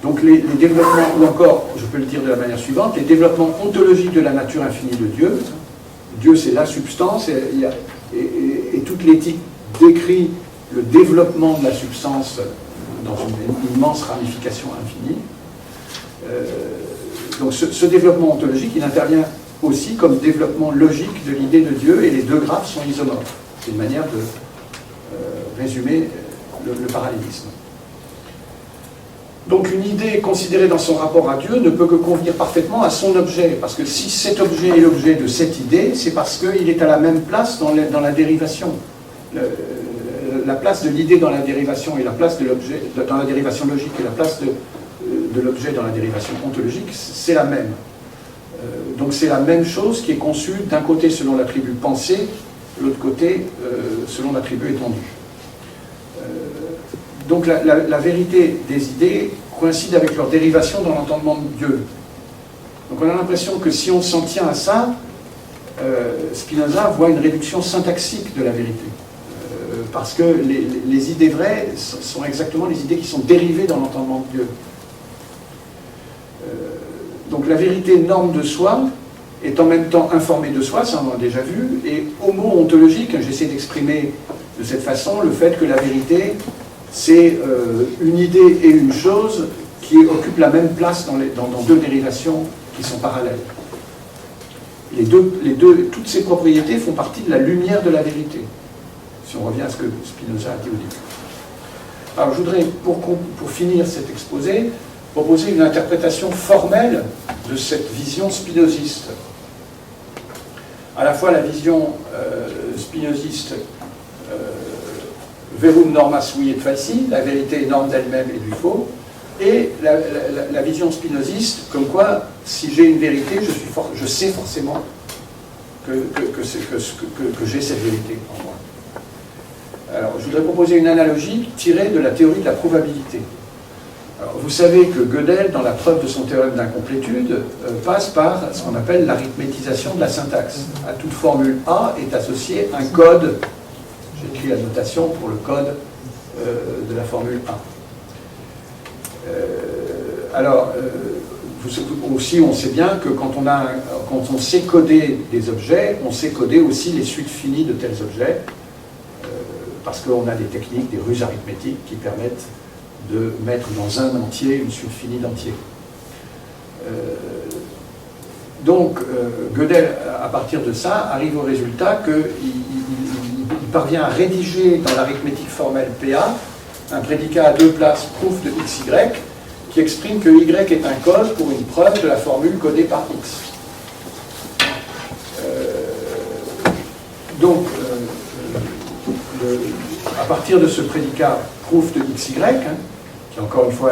Donc les développements, ou encore, je peux le dire de la manière suivante, les développements ontologiques de la nature infinie de Dieu, Dieu c'est la substance, et toute l'éthique décrit le développement de la substance dans une immense ramification infinie. Donc ce développement ontologique, il intervient aussi comme développement logique de l'idée de Dieu, et les deux graphes sont isomorphes. C'est une manière de résumer le parallélisme. Donc une idée considérée dans son rapport à Dieu ne peut que convenir parfaitement à son objet, parce que si cet objet est l'objet de cette idée, c'est parce qu'il est à la même place dans la dérivation. La place de l'idée dans la dérivation et la place de l'objet dans la dérivation logique et la place de l'objet dans la dérivation ontologique, c'est la même. donc c'est la même chose qui est conçue d'un côté selon l'attribut pensé, de l'autre côté selon l'attribut étendu. Donc la vérité des idées coïncide avec leur dérivation dans l'entendement de Dieu. Donc on a l'impression que si on s'en tient à ça, Spinoza voit une réduction syntaxique de la vérité. Parce que les idées vraies sont exactement les idées qui sont dérivées dans l'entendement de Dieu. Donc la vérité norme de soi est en même temps informée de soi, ça on a déjà vu, et homo-ontologique, j'essaie d'exprimer de cette façon le fait que la vérité, c'est une idée et une chose qui occupent la même place dans deux dérivations qui sont parallèles. Toutes ces propriétés font partie de la lumière de la vérité, si on revient à ce que Spinoza a dit au début. Alors je voudrais, pour finir cet exposé, proposer une interprétation formelle de cette vision spinoziste. À la fois la vision spinoziste verum norma sui et facie, la vérité est norme d'elle-même et du faux, et la vision spinoziste, comme quoi, si j'ai une vérité, je sais forcément que j'ai cette vérité en moi. Alors, je voudrais proposer une analogie tirée de la théorie de la probabilité. Alors, vous savez que Gödel, dans la preuve de son théorème d'incomplétude, passe par ce qu'on appelle l'arithmétisation de la syntaxe. À toute formule A est associé un code. J'ai écrit la notation pour le code de la formule A. Aussi, on sait bien que quand on sait coder des objets, on sait coder aussi les suites finies de tels objets, parce qu'on a des techniques, des ruses arithmétiques qui permettent de mettre dans un entier une suite finie d'entiers. Donc, Gödel, à partir de ça, arrive au résultat qu'il parvient à rédiger dans l'arithmétique formelle PA un prédicat à deux places, proof de XY, qui exprime que Y est un code pour une preuve de la formule codée par X. Donc, à partir de ce prédicat proof de XY, qui encore une fois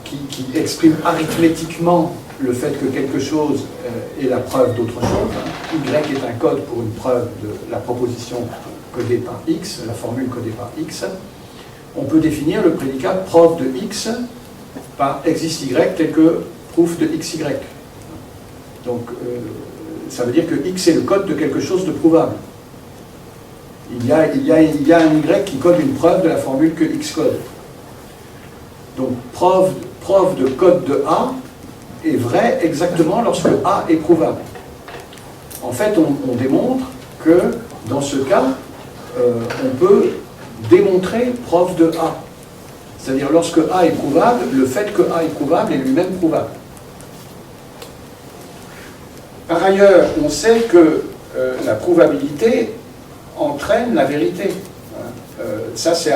qui exprime arithmétiquement le fait que quelque chose est la preuve d'autre chose, Y est un code pour une preuve de la proposition codée par X, la formule codée par X, on peut définir le prédicat preuve de X par existe Y tel que proof de XY. Donc, ça veut dire que X est le code de quelque chose de prouvable. Il y a un Y qui code une preuve de la formule que X code. Donc, preuve de code de A est vraie exactement lorsque A est prouvable. En fait, on démontre que, dans ce cas, on peut démontrer preuve de A. C'est-à-dire, lorsque A est prouvable, le fait que A est prouvable est lui-même prouvable. Par ailleurs, on sait que la probabilité entraîne la vérité. Ça, c'est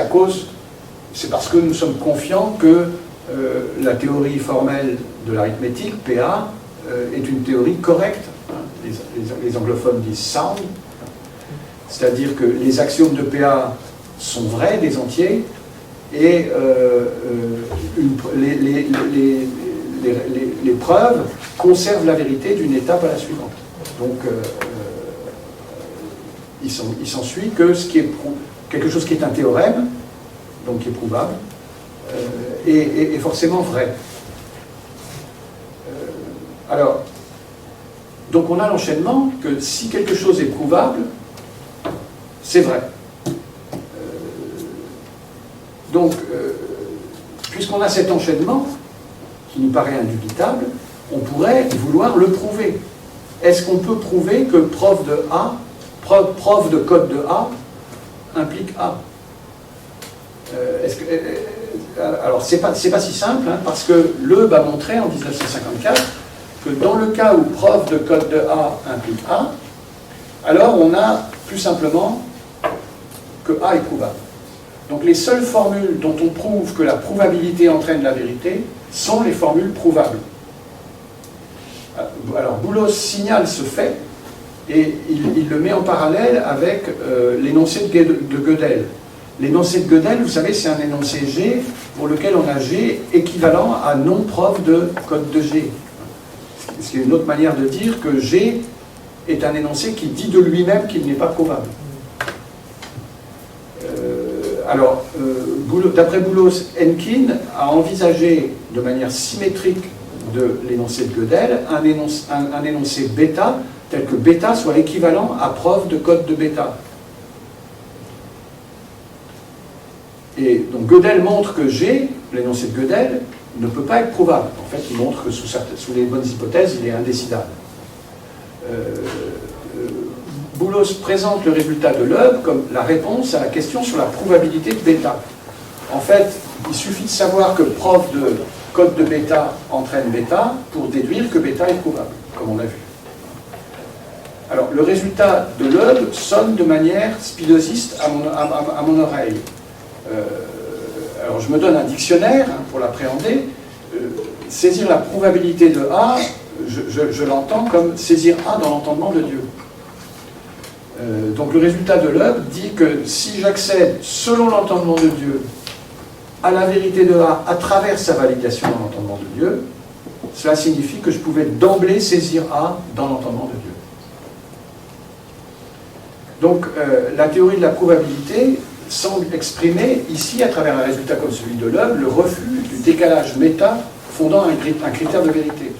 parce que nous sommes confiants que la théorie formelle de l'arithmétique, PA, est une théorie correcte. Les anglophones disent sound, c'est-à-dire que les axiomes de PA sont vrais, des entiers, et les preuves conservent la vérité d'une étape à la suivante. Donc, il s'ensuit que quelque chose qui est un théorème, donc qui est prouvable, est forcément vrai. Alors, donc on a l'enchaînement que si quelque chose est prouvable, c'est vrai. Donc, puisqu'on a cet enchaînement, qui nous paraît indubitable, on pourrait vouloir le prouver. Est-ce qu'on peut prouver que preuve de A, preuve de code de A, implique A? Alors, c'est pas si simple, parce que Loeb a montré en 1954 que dans le cas où preuve de code de A implique A, alors on a plus simplement que A est prouvable. Donc les seules formules dont on prouve que la probabilité entraîne la vérité sont les formules prouvables. Alors Boulos signale ce fait et il le met en parallèle avec l'énoncé de Gödel. L'énoncé de Gödel, vous savez, c'est un énoncé G pour lequel on a G équivalent à non-preuve de code de G. ce qui est une autre manière de dire que G est un énoncé qui dit de lui-même qu'il n'est pas prouvable. D'après Boulos-Henkin, a envisagé de manière symétrique de l'énoncé de Gödel un énoncé bêta, tel que bêta soit équivalent à preuve de code de bêta. Et donc Gödel montre que G, l'énoncé de Gödel, ne peut pas être prouvable. En fait, il montre que sous les bonnes hypothèses, il est indécidable. Boulos présente le résultat de Loeb comme la réponse à la question sur la probabilité de bêta. En fait, il suffit de savoir que preuve de code de bêta entraîne bêta pour déduire que bêta est prouvable, comme on l'a vu. Alors, le résultat de Loeb sonne de manière spinoziste à mon oreille. Alors, je me donne un dictionnaire pour l'appréhender. Saisir la probabilité de A, je l'entends comme saisir A dans l'entendement de Dieu. Donc le résultat de Loeb dit que si j'accède, selon l'entendement de Dieu, à la vérité de A à travers sa validation dans l'entendement de Dieu, cela signifie que je pouvais d'emblée saisir A dans l'entendement de Dieu. Donc la théorie de la probabilité semble exprimer ici, à travers un résultat comme celui de Loeb, le refus du décalage méta fondant un critère de vérité.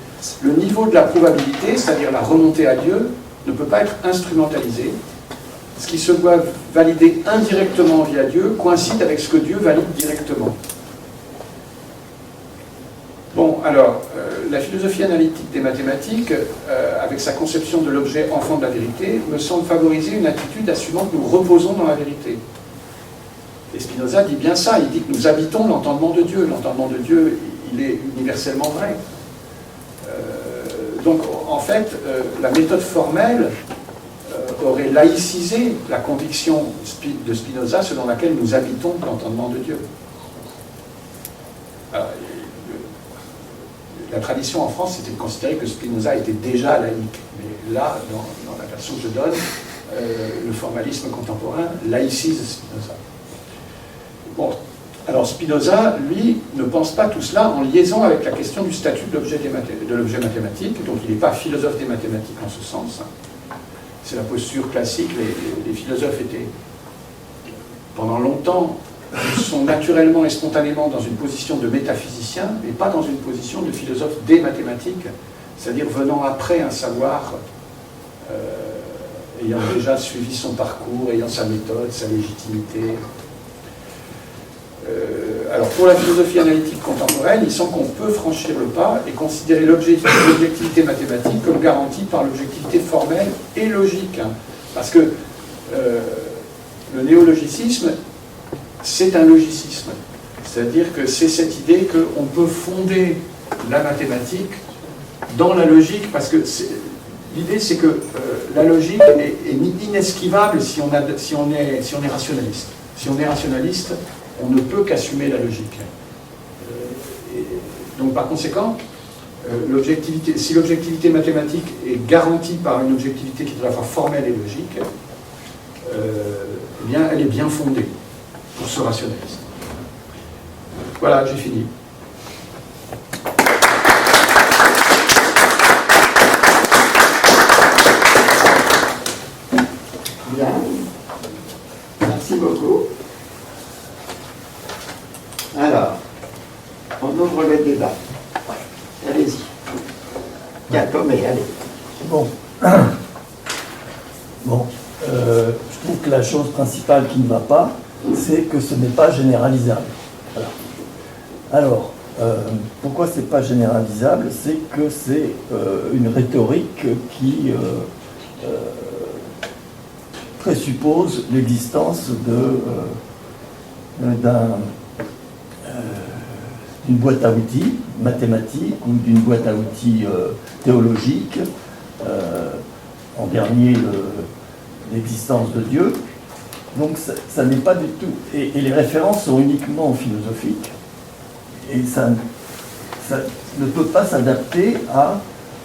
Le niveau de la probabilité, c'est-à-dire la remontée à Dieu, ne peut pas être instrumentalisé. Ce qui se doit valider indirectement via Dieu coïncide avec ce que Dieu valide directement. Bon, alors, la philosophie analytique des mathématiques, avec sa conception de l'objet enfant de la vérité, me semble favoriser une attitude assumant que nous reposons dans la vérité. Et Spinoza dit bien ça, il dit que nous habitons l'entendement de Dieu. L'entendement de Dieu, il est universellement vrai. Donc, en fait, la méthode formelle aurait laïcisé la conviction de Spinoza selon laquelle nous habitons l'entendement de Dieu. Alors, la tradition en France, c'était de considérer que Spinoza était déjà laïque. Mais là, dans la version que je donne, le formalisme contemporain laïcise Spinoza. Bon, alors Spinoza, lui, ne pense pas tout cela en liaison avec la question du statut de l'objet mathématique, donc il n'est pas philosophe des mathématiques en ce sens. C'est la posture classique, les philosophes étaient, pendant longtemps, sont naturellement et spontanément dans une position de métaphysicien, mais pas dans une position de philosophe des mathématiques, c'est-à-dire venant après un savoir, ayant déjà suivi son parcours, ayant sa méthode, sa légitimité. Alors pour la philosophie analytique contemporaine, il semble qu'on peut franchir le pas et considérer l'objectivité mathématique comme garantie par l'objectivité formelle et logique. Parce que le néologicisme, c'est un logicisme. C'est-à-dire que c'est cette idée qu'on peut fonder la mathématique dans la logique, parce que l'idée c'est que la logique est inesquivable si on est rationaliste. Si on est rationaliste, on ne peut qu'assumer la logique. Donc par conséquent, si l'objectivité mathématique est garantie par une objectivité qui est à la fois formelle et logique, eh bien, elle est bien fondée pour ce rationalisme. Voilà, j'ai fini. Bien. Merci beaucoup. Alors, on ouvre le débat. Allez-y. Giacomé, allez. Bon. Bon. Je trouve que la chose principale qui ne va pas, c'est que ce n'est pas généralisable. Voilà. Alors, pourquoi ce n'est pas généralisable? C'est que c'est une rhétorique qui présuppose l'existence d'une boîte à outils mathématique ou d'une boîte à outils théologique, en dernier l'existence de Dieu. Donc ça n'est pas du tout... Et les références sont uniquement philosophiques, et ça ne peut pas s'adapter à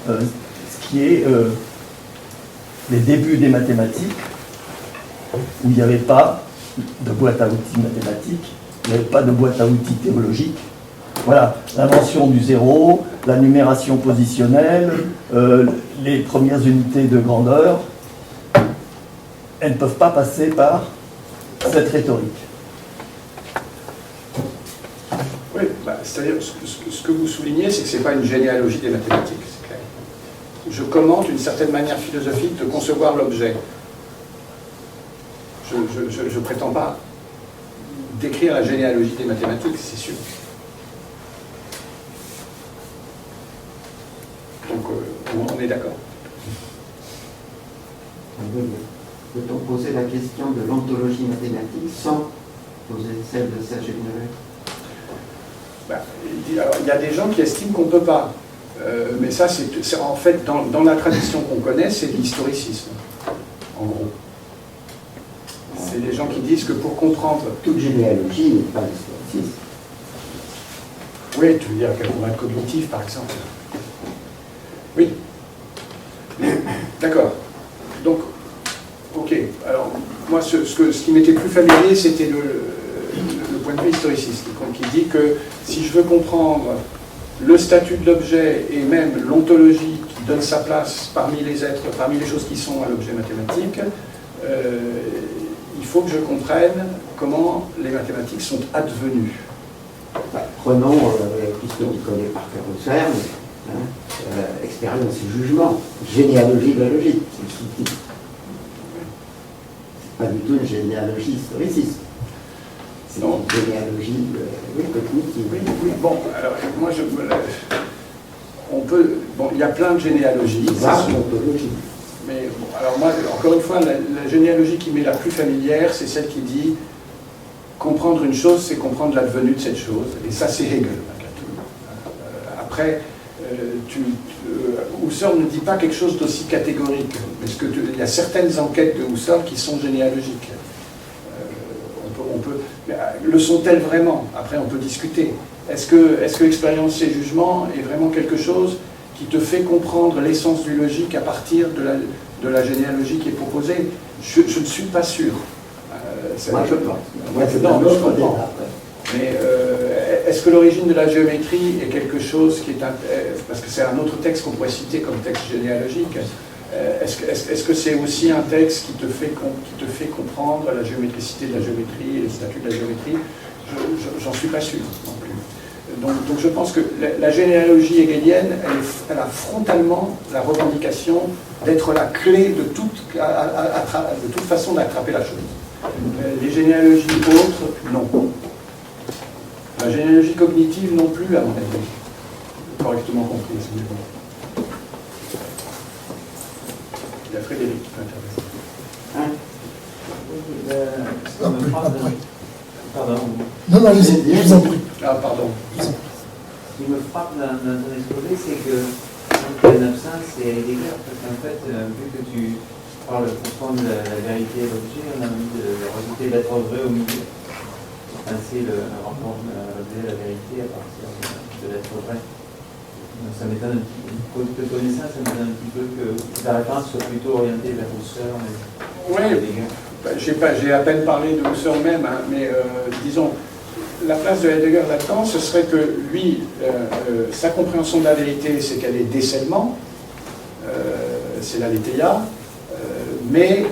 ce qui est les débuts des mathématiques, où il n'y avait pas de boîte à outils mathématique, il n'y avait pas de boîte à outils théologique, Voilà, l'invention du zéro, la numération positionnelle, les premières unités de grandeur, elles ne peuvent pas passer par cette rhétorique. Oui, c'est-à-dire, ce que vous soulignez, c'est que ce n'est pas une généalogie des mathématiques, c'est clair. Je commente une certaine manière philosophique de concevoir l'objet. Je ne prétends pas décrire la généalogie des mathématiques, c'est sûr. Donc, on est d'accord. Peut-on poser la question de l'ontologie mathématique sans poser celle de sa généalogie? Il y a des gens qui estiment qu'on ne peut pas. Mais ça, c'est en fait, dans la tradition qu'on connaît, c'est l'historicisme, en gros. C'est des gens qui disent que pour comprendre... Toute généalogie n'est pas l'historicisme. Oui, tu veux dire qu'elle pourrait être cognitive, par exemple. Oui. D'accord. Donc, ok. Alors, moi, ce qui m'était plus familier, c'était le point de vue historiciste, qui dit que si je veux comprendre le statut de l'objet et même l'ontologie qui donne sa place parmi les êtres, parmi les choses qui sont à l'objet mathématique, il faut que je comprenne comment les mathématiques sont advenues. Prenons, puisqu'on connaît par cœur Husserl, expérience et jugement, généalogie de la logique, c'est le sous-titre. C'est pas du tout une généalogie historiciste. C'est une généalogie cognitive. Oui, bon, alors moi on peut. Bon, il y a plein de généalogies. Mais bon, alors moi, encore une fois, la généalogie qui m'est la plus familière, c'est celle qui dit comprendre une chose, c'est comprendre l'advenu de cette chose. Et ça, c'est Hegel. Après, Husserl ne dit pas quelque chose d'aussi catégorique, parce qu'il y a certaines enquêtes de Husserl qui sont généalogiques. Le sont-elles vraiment? Après, on peut discuter. Est-ce que expérience et jugement est vraiment quelque chose qui te fait comprendre l'essence du logique à partir de la généalogie qui est proposée? Je ne suis pas sûr. Moi, je pense. Non, je comprends. Mais est-ce que l'origine de la géométrie est quelque chose qui est... parce que c'est un autre texte qu'on pourrait citer comme texte généalogique. Est-ce que c'est aussi un texte qui te fait comprendre la géométricité de la géométrie et le statut de la géométrie? J'en suis pas sûr non plus. Donc je pense que la généalogie hegelienne, elle a frontalement la revendication d'être la clé de toute façon d'attraper la chose. Les généalogies autres, non. La généalogie cognitive non plus, à mon avis. Correctement compris, excusez-moi. Il y a Frédéric qui peut intervenir. Pardon. Non, allez-y, je vous en prie. Ah, pardon. Ce qui me frappe dans ton exposé, c'est que quand tu es en absence, c'est Heidegger, parce qu'en fait, vu que tu parles profond de la vérité et l'objet, on a envie de rajouter l'être vrai au milieu. Penser le rapport de la vérité à partir de l'être vrai. Donc ça m'étonne un petit peu, de connaissance, ça m'étonne un petit peu que la référence soit plutôt orientée vers Husserl et Heidegger. J'ai à peine parlé de Husserl même, hein, mais disons, la place de Heidegger là-dedans, ce serait que lui, sa compréhension de la vérité, c'est qu'elle est décèlement, c'est l'aletheia, mais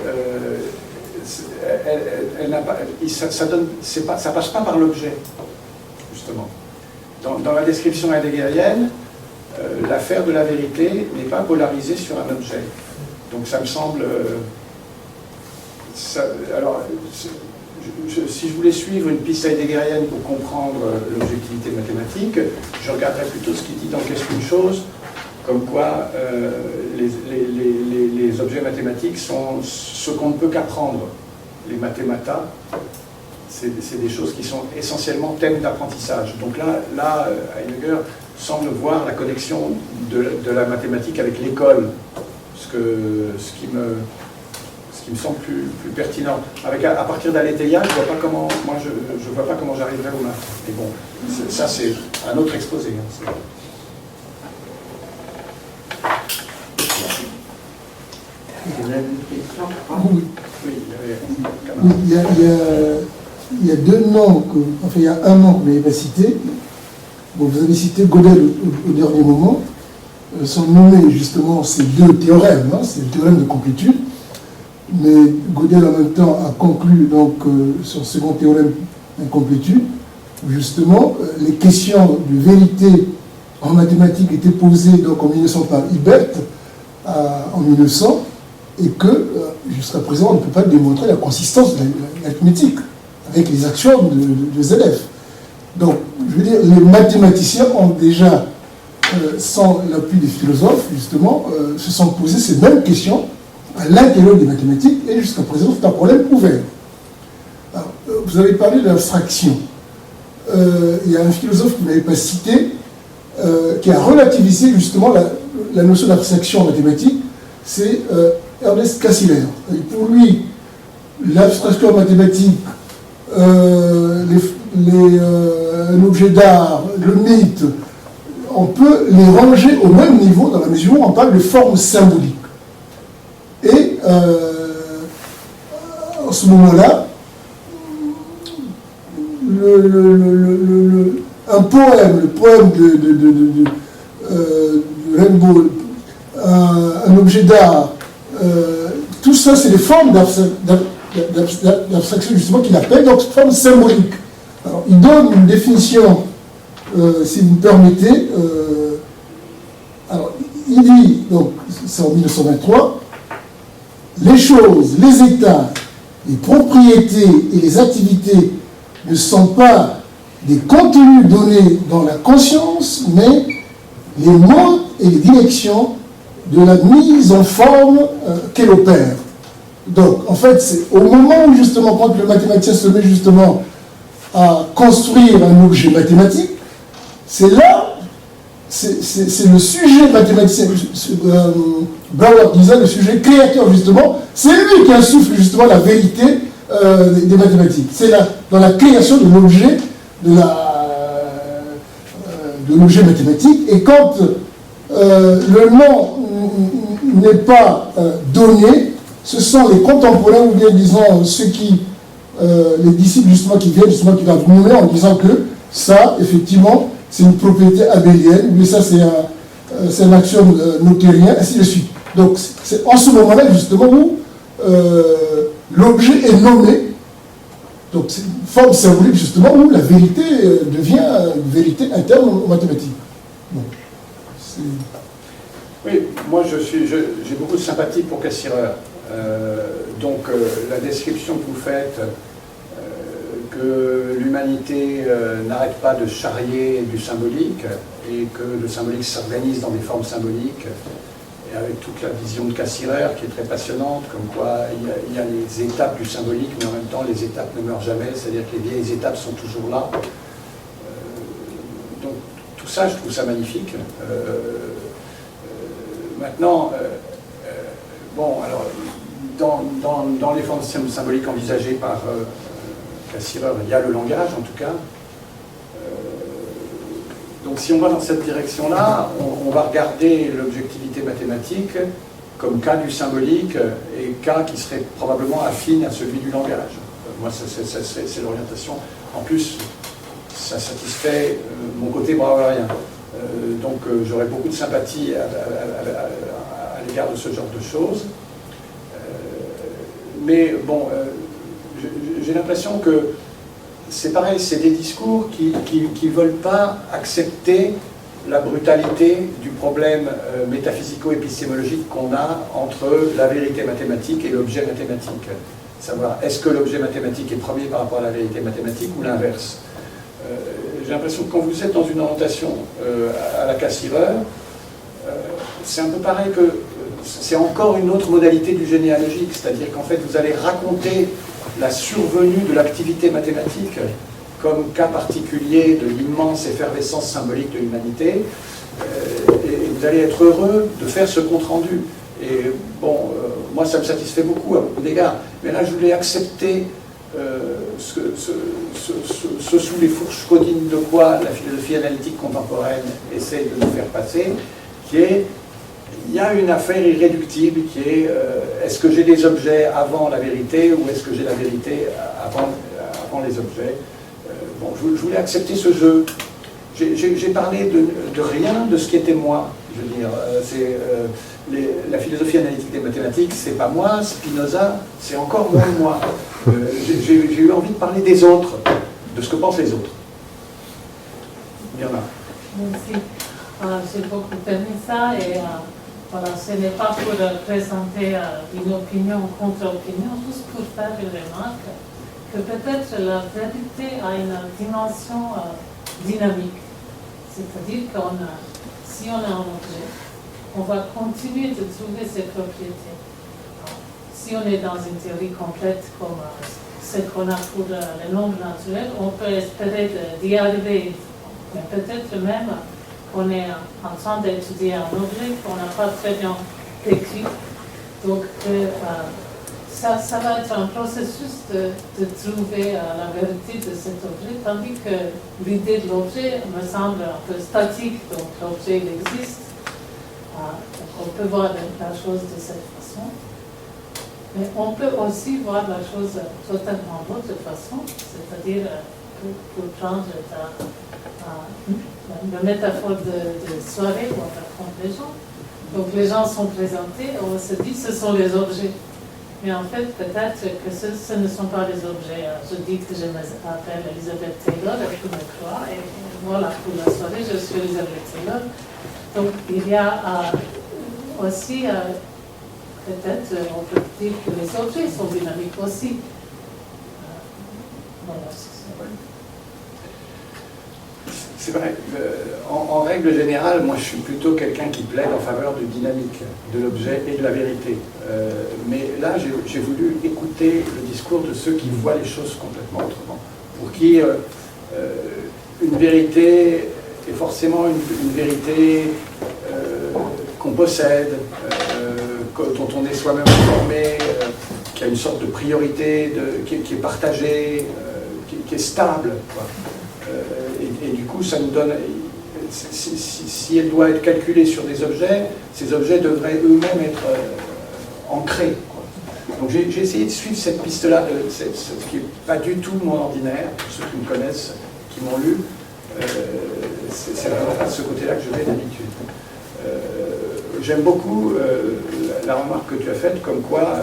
elle n'a pas, ça passe pas par l'objet, justement. Dans la description heideggerienne, l'affaire de la vérité n'est pas polarisée sur un objet. Donc ça me semble... alors, si je voulais suivre une piste heideggerienne pour comprendre l'objectivité mathématique, je regarderais plutôt ce qu'il dit dans Qu'est-ce qu'une chose, comme quoi les objets mathématiques sont ce qu'on ne peut qu'apprendre. Les mathématas, c'est des choses qui sont essentiellement thèmes d'apprentissage. Donc là, Heidegger semble voir la connexion de la mathématique avec l'école, ce qui me semble plus pertinent. À partir d'Aletheia, je vois pas comment, moi je vois pas comment j'arriverai au maths. Mais bon, ça c'est un autre exposé. Hein, Vous avez une question? Oui. Oui, Il y a deux noms, enfin il y a un nom que vous n'avez pas cité, Bon, vous avez cité Gödel au dernier moment. Sont nommés justement ces deux théorèmes, hein, c'est le théorème de complétude. Mais Gödel en même temps a conclu donc son second théorème d'incomplétude, où justement les questions de vérité en mathématiques étaient posées donc en 1900 par Hilbert en 1900, et que jusqu'à présent on ne peut pas démontrer la consistance de l'arithmétique avec les axiomes de ZF. Donc, je veux dire, les mathématiciens ont déjà, sans l'appui des philosophes, justement, se sont posés ces mêmes questions à l'intérieur des mathématiques, et jusqu'à présent, c'est un problème ouvert. Alors, vous avez parlé de l'abstraction. Il y a un philosophe que vous n'avez pas cité, qui a relativisé justement la notion d'abstraction en mathématiques, c'est Ernest Cassirer. Et pour lui, l'abstraction en mathématiques, un objet d'art, le mythe, on peut les ranger au même niveau dans la mesure où on parle de forme symbolique. Et en ce moment-là, un poème, le poème de Rimbaud, un objet d'art, tout ça, c'est des formes d'abstraction justement qu'il appelle donc forme symbolique. Alors, il donne une définition, si vous me permettez. Alors, il dit, donc, c'est en 1923, les choses, les états, les propriétés et les activités ne sont pas des contenus donnés dans la conscience, mais les modes et les directions de la mise en forme qu'elle opère. Donc, en fait, c'est au moment où, justement, quand le mathématicien se met, justement, à construire un objet mathématique, c'est là, c'est le sujet mathématicien, Bauer disait, le sujet créateur, justement, c'est lui qui insuffle, justement, la vérité des mathématiques. C'est dans la création de l'objet, de l'objet mathématique, et quand le nom n'est pas donné, ce sont les contemporains, ou bien disons ceux qui, les disciples justement qui viennent, justement qui doivent nommer en disant que ça, effectivement, c'est une propriété abélienne, mais ça c'est un axiome notérien, ainsi de suite. Donc c'est en ce moment-là justement où l'objet est nommé, donc c'est une forme symbolique justement où la vérité devient une vérité interne aux mathématiques. Bon, oui, moi j'ai beaucoup de sympathie pour Cassirer. Donc la description que vous faites, que l'humanité n'arrête pas de charrier du symbolique et que le symbolique s'organise dans des formes symboliques, et avec toute la vision de Cassirer qui est très passionnante, comme quoi il y a les étapes du symbolique, mais en même temps les étapes ne meurent jamais, c'est-à-dire que les vieilles étapes sont toujours là. Donc tout ça, je trouve ça magnifique. Maintenant, bon, alors, dans les formes symboliques envisagées par Cassirer, il y a le langage en tout cas. Donc si on va dans cette direction-là, on va regarder l'objectivité mathématique comme cas du symbolique et cas qui serait probablement affine à celui du langage. Moi, c'est l'orientation. En plus, ça satisfait mon côté bravairien. Donc j'aurais beaucoup de sympathie à l'égard de ce genre de choses. Mais bon, j'ai l'impression que c'est pareil, c'est des discours qui ne veulent pas accepter la brutalité du problème métaphysico-épistémologique qu'on a entre la vérité mathématique et l'objet mathématique. Savoir, est-ce que l'objet mathématique est premier par rapport à la vérité mathématique ou l'inverse? J'ai l'impression que quand vous êtes dans une orientation à la Cassirer, c'est un peu pareil que c'est encore une autre modalité du généalogique, c'est-à-dire qu'en fait vous allez raconter la survenue de l'activité mathématique comme cas particulier de l'immense effervescence symbolique de l'humanité, et vous allez être heureux de faire ce compte-rendu. Et bon, moi ça me satisfait beaucoup à beaucoup d'égards, mais là je voulais accepter ce sous les fourches codines de quoi la philosophie analytique contemporaine essaie de nous faire passer, qui est, il y a une affaire irréductible qui est est-ce que j'ai des objets avant la vérité ou est-ce que j'ai la vérité avant les objets. Bon, je voulais accepter ce jeu j'ai parlé de rien de ce qui était moi. Je veux dire, la philosophie analytique des mathématiques, c'est pas moi, Spinoza, c'est encore moins moi. J'ai eu envie de parler des autres, de ce que pensent les autres. Bien là. Merci. J'ai beaucoup aimé ça et voilà, ce n'est pas pour présenter une opinion contre opinion, juste pour faire une remarque que peut-être la vérité a une dimension dynamique. C'est-à-dire que si on a un objet, on va continuer de trouver ses propriétés. Si on est dans une théorie complète comme ce qu'on a pour les nombres naturels, on peut espérer d'y arriver. Mais peut-être même qu'on est en train d'étudier un objet qu'on n'a pas très bien décrit. Donc, ça va être un processus de trouver la vérité de cet objet, tandis que l'idée de l'objet me semble un peu statique, donc l'objet il existe. On peut voir la chose de cette façon. Mais on peut aussi voir la chose totalement d'autre façon, c'est-à-dire, pour prendre la métaphore de soirée où on rencontre les gens. Donc les gens sont présentés, on se dit ce sont les objets. Mais en fait, peut-être que ce ne sont pas les objets. Je dis que je m'appelle Elizabeth Taylor, et tout me croit, et voilà, pour la soirée, je suis Elizabeth Taylor. Donc il y a aussi, peut-être, on peut dire que les objets sont dynamiques aussi. Voilà, c'est vrai. En règle générale, moi je suis plutôt quelqu'un qui plaide en faveur de dynamique, de l'objet et de la vérité. Mais là, j'ai voulu écouter le discours de ceux qui voient les choses complètement autrement. Pour qui une vérité est forcément une vérité qu'on possède, dont on est soi-même informé, qui a une sorte de priorité, qui est partagée, qui est stable, quoi. Et du coup, ça nous donne, si elle doit être calculée sur des objets, ces objets devraient eux-mêmes être ancrés, quoi. Donc j'ai essayé de suivre cette piste-là, ce qui n'est pas du tout mon ordinaire, pour ceux qui me connaissent, qui m'ont lu, c'est vraiment pas de ce côté-là que je vais d'habitude. J'aime beaucoup la remarque que tu as faite, comme quoi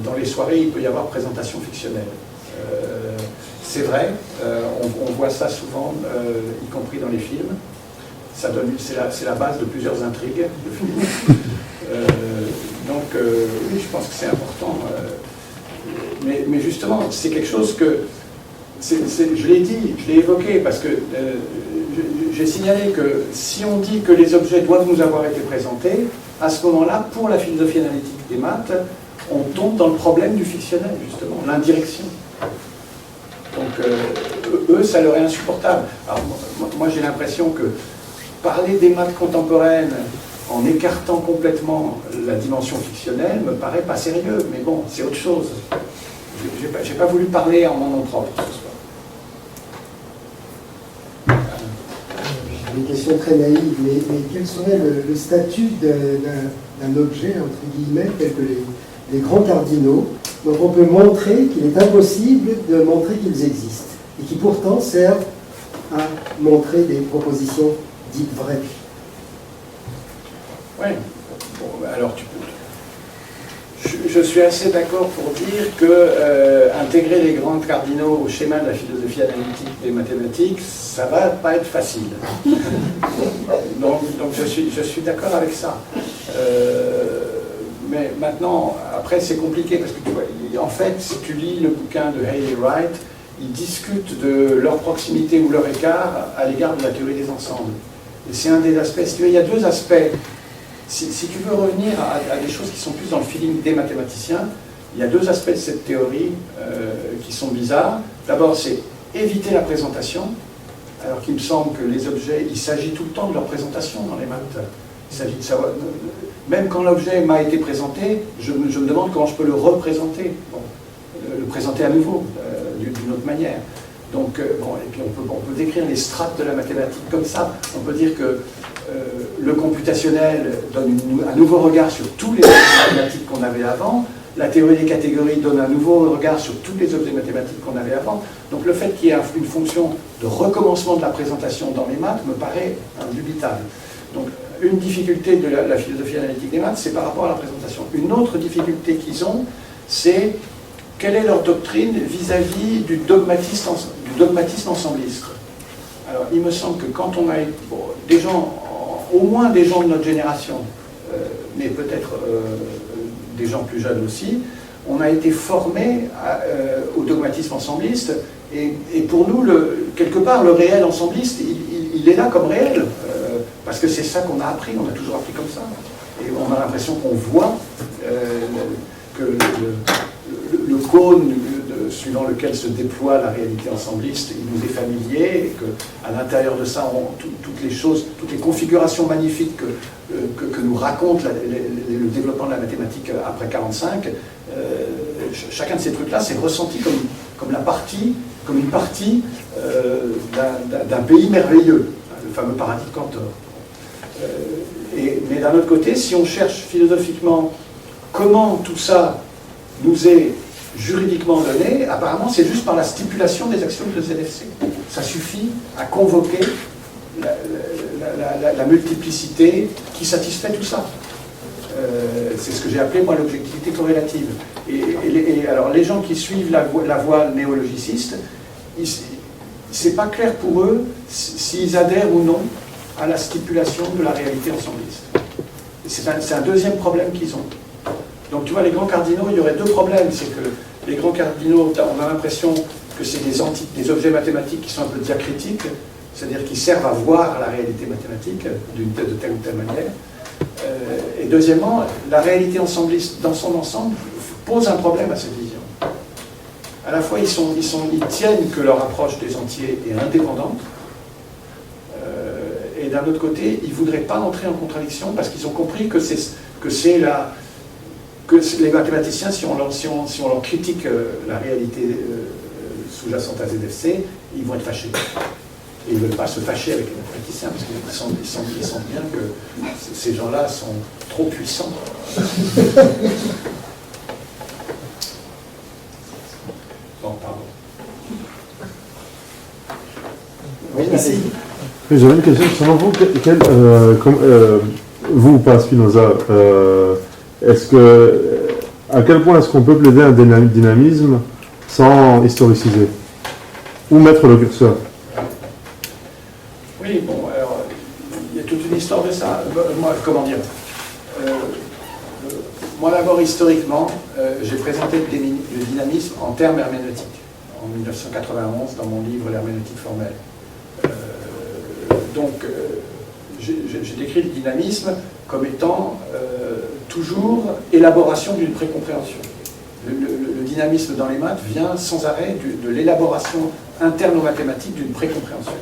dans les soirées, il peut y avoir présentation fictionnelle. C'est vrai, on voit ça souvent, y compris dans les films. C'est la base de plusieurs intrigues de films. Donc, oui, je pense que c'est important. Mais justement, c'est quelque chose que, je l'ai dit, je l'ai évoqué, parce que j'ai signalé que si on dit que les objets doivent nous avoir été présentés, à ce moment-là, pour la philosophie analytique des maths, on tombe dans le problème du fictionnel, justement, l'indirection. Donc, eux, ça leur est insupportable. Alors, moi j'ai l'impression que parler des maths contemporaines en écartant complètement la dimension fictionnelle me paraît pas sérieux, mais bon, c'est autre chose. J'ai pas voulu parler en mon nom propre ce soir. Une question très naïve, mais quel serait le statut d'un objet, entre guillemets, tel que les grands cardinaux, dont on peut montrer qu'il est impossible de montrer qu'ils existent, et qui pourtant servent à montrer des propositions dites vraies? Oui, bon, alors je suis assez d'accord pour dire que intégrer les grands cardinaux au schéma de la philosophie analytique des mathématiques, ça va pas être facile. donc je suis d'accord avec ça. Mais maintenant, après c'est compliqué parce que tu vois, en fait, si tu lis le bouquin de Haley Wright, ils discutent de leur proximité ou leur écart à l'égard de la théorie des ensembles. Et c'est un des aspects. Si tu veux, il y a deux aspects. Si tu veux revenir à des choses qui sont plus dans le feeling des mathématiciens, il y a deux aspects de cette théorie qui sont bizarres. D'abord, c'est éviter la présentation, alors qu'il me semble que les objets, il s'agit tout le temps de leur présentation dans les maths. Il s'agit de savoir, même quand l'objet m'a été présenté, je me demande comment je peux le représenter, le présenter à nouveau, d'une autre manière. Donc, et puis on peut décrire les strates de la mathématique comme ça. On peut dire que le computationnel donne un nouveau regard sur tous les mathématiques qu'on avait avant, la théorie des catégories donne un nouveau regard sur tous les objets mathématiques qu'on avait avant. Donc le fait qu'il y ait une fonction de recommencement de la présentation dans les maths me paraît indubitable. Donc une difficulté de la philosophie analytique des maths, c'est par rapport à la présentation. Une autre difficulté qu'ils ont, c'est quelle est leur doctrine vis-à-vis du dogmatisme ensembliste. Alors il me semble que quand on a des gens, au moins des gens de notre génération, mais peut-être des gens plus jeunes aussi, on a été formés au dogmatisme ensembliste, et pour nous, quelque part, le réel ensembliste, il est là comme réel, parce que c'est ça qu'on a appris, on a toujours appris comme ça. Et on a l'impression qu'on voit que le cône suivant lequel se déploie la réalité ensembliste, il nous est familier, et qu'à l'intérieur de ça, toutes les choses, toutes les configurations magnifiques que nous raconte le développement de la mathématique après 1945, chacun de ces trucs-là, c'est ressenti comme une partie d'un pays merveilleux, le fameux paradis de Cantor. Mais d'un autre côté, si on cherche philosophiquement comment tout ça nous est juridiquement donné, apparemment c'est juste par la stipulation des axiomes de ZFC. Ça suffit à convoquer la multiplicité qui satisfait tout ça. C'est ce que j'ai appelé moi l'objectivité corrélative. Et alors les gens qui suivent la voie néologiciste, c'est pas clair pour eux s'ils adhèrent ou non à la stipulation de la réalité ensembliste. C'est un deuxième problème qu'ils ont. Donc tu vois, les grands cardinaux, il y aurait deux problèmes. C'est que les grands cardinaux, on a l'impression que c'est des objets mathématiques qui sont un peu diacritiques, c'est-à-dire qui servent à voir la réalité mathématique de telle ou telle manière. Et deuxièmement, la réalité ensembliste dans son ensemble pose un problème à cette vision. À la fois, ils tiennent que leur approche des entiers est indépendante, et d'un autre côté, ils ne voudraient pas entrer en contradiction parce qu'ils ont compris que les mathématiciens, si on leur critique la réalité sous-jacente à ZFC, ils vont être fâchés. Et ils ne veulent pas se fâcher avec les mathématiciens, parce qu'ils sentent bien que ces gens-là sont trop puissants. Bon, pardon. Oui, merci. J'avais une question. Selon vous, vous, pas Spinoza, à quel point est-ce qu'on peut plaider un dynamisme sans historiciser ou mettre le curseur? Oui, bon, alors, il y a toute une histoire de ça. Moi, comment dire moi, d'abord, historiquement, j'ai présenté le dynamisme en termes herméneutiques, en 1991, dans mon livre L'herméneutique formelle. Donc, j'ai décrit le dynamisme comme étant toujours élaboration d'une précompréhension. Le dynamisme dans les maths vient sans arrêt de l'élaboration interne aux mathématiques d'une précompréhension.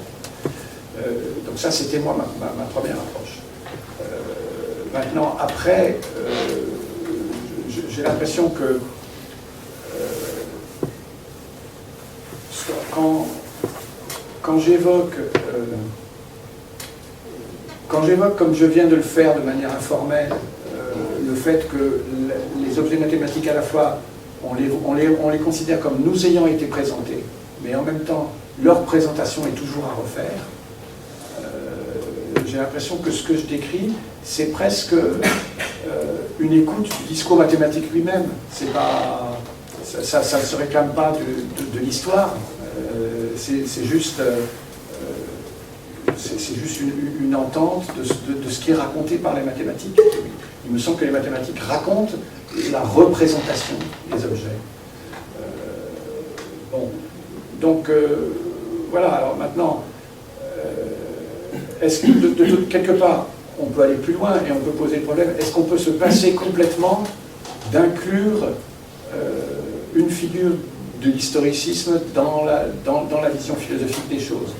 Donc ça, c'était moi ma première approche. Maintenant, après, j'ai l'impression que quand j'évoque, comme je viens de le faire de manière informelle, le fait que les objets mathématiques à la fois, on les considère comme nous ayant été présentés, mais en même temps, leur présentation est toujours à refaire. J'ai l'impression que ce que je décris, c'est presque une écoute du discours mathématique lui-même. C'est pas, ça ne se réclame pas de l'histoire. C'est juste une entente de ce qui est raconté par les mathématiques. Il me semble que les mathématiques racontent la représentation des objets. Bon. Donc, voilà. Alors maintenant, est-ce que quelque part, on peut aller plus loin et on peut poser le problème, est-ce qu'on peut se passer complètement d'inclure une figure de l'historicisme dans la vision philosophique des choses?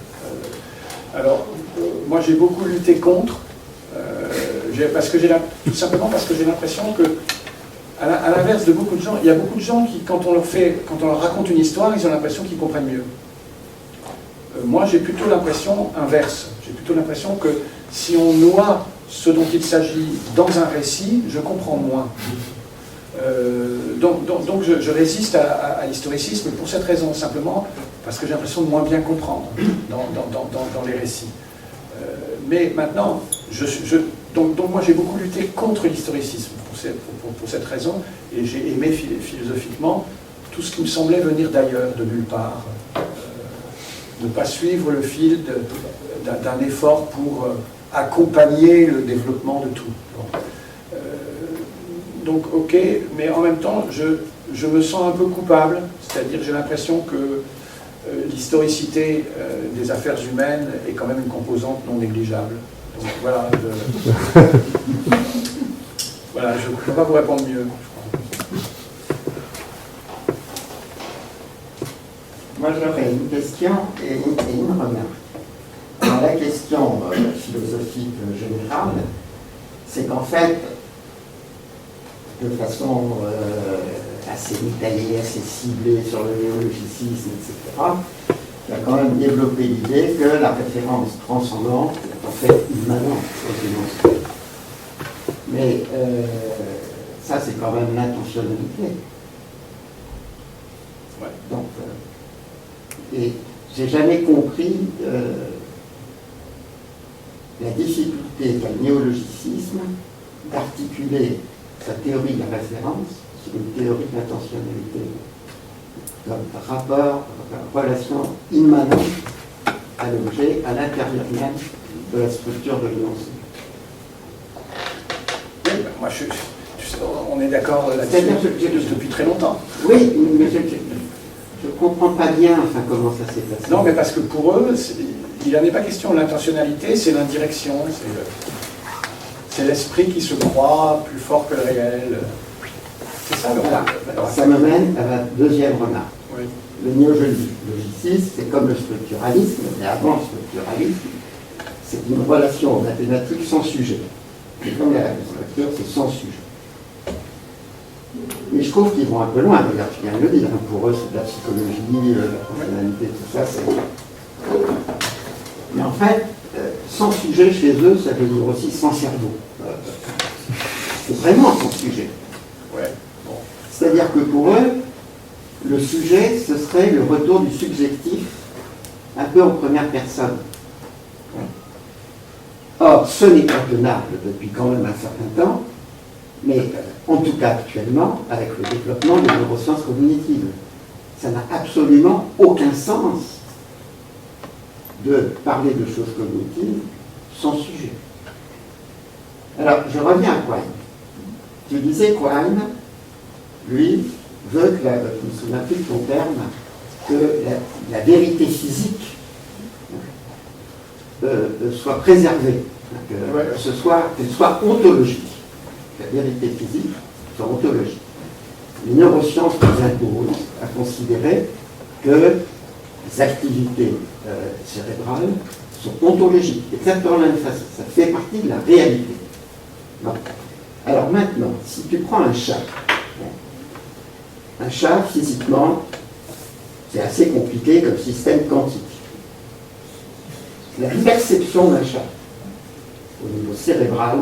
Alors, moi j'ai beaucoup lutté contre, tout simplement parce que j'ai l'impression que, à l'inverse de beaucoup de gens, il y a beaucoup de gens qui, quand on leur raconte une histoire, ils ont l'impression qu'ils comprennent mieux. Moi j'ai plutôt l'impression inverse. J'ai plutôt l'impression que si on noie ce dont il s'agit dans un récit, je comprends moins. Donc je résiste à l'historicisme pour cette raison, simplement parce que j'ai l'impression de moins bien comprendre dans les récits. Mais maintenant, donc moi j'ai beaucoup lutté contre l'historicisme pour cette raison, et j'ai aimé philosophiquement tout ce qui me semblait venir d'ailleurs, de nulle part. Ne pas suivre le fil d'un effort pour accompagner le développement de tout. Donc ok, mais en même temps, je me sens un peu coupable, c'est-à-dire j'ai l'impression que l'historicité des affaires humaines est quand même une composante non négligeable. Donc voilà, voilà, je ne peux pas vous répondre mieux. Moi, j'aurais une question et une remarque. Dans la question philosophique générale, c'est qu'en fait, de façon assez détaillée, assez ciblée sur le néologicisme, etc., il a quand même développé l'idée que la référence transcendante est en fait immanente aux énoncés. Mais ça, c'est quand même l'intentionnalité. Ouais. Donc, et j'ai jamais compris la difficulté qu'a le néologicisme d'articuler sa théorie de la référence sur une théorie de l'intentionnalité comme rapport, relation immanente à l'objet, à l'intérieur même de la structure de l'énoncé. Oui, ben moi on est d'accord là-dessus depuis très longtemps. Oui, mais je ne comprends pas bien enfin, comment ça s'est passé. Non, mais parce que pour eux, il n'en est pas question. L'intentionnalité, c'est l'indirection, c'est l'esprit qui se croit plus fort que le réel. C'est ça le voilà. Ça me mène à la deuxième remarque. Oui. Le néologicisme, c'est comme le structuralisme, mais avant le structuralisme, c'est une relation mathématique sans sujet. Et comme la structure, c'est sans sujet. Mais je trouve qu'ils vont un peu loin, regarde, je viens de le dire. Pour eux, c'est de la psychologie, la personnalité, tout ça, c'est... Mais en fait, sans sujet chez eux, ça veut dire aussi sans cerveau. C'est vraiment sans sujet. Ouais. Bon. C'est-à-dire que pour eux, le sujet, ce serait le retour du subjectif, un peu en première personne. Or, ce n'est pas tenable depuis quand même un certain temps, mais en tout cas actuellement, avec le développement des neurosciences cognitives. Ça n'a absolument aucun sens de parler de choses cognitives sans sujet. Alors, je reviens à Quine. Tu disais, Quine, lui, veut que, je me souviens plus de ton terme, que la vérité physique soit préservée, qu'elle soit ontologique. La vérité physique soit ontologique. Les neurosciences nous imposent à considérer que les activités cérébrales sont ontologiques, exactement de la même façon. Ça fait partie de la réalité. Bon. Alors maintenant, si tu prends un chat, physiquement, c'est assez compliqué comme système quantique. La perception d'un chat, au niveau cérébral,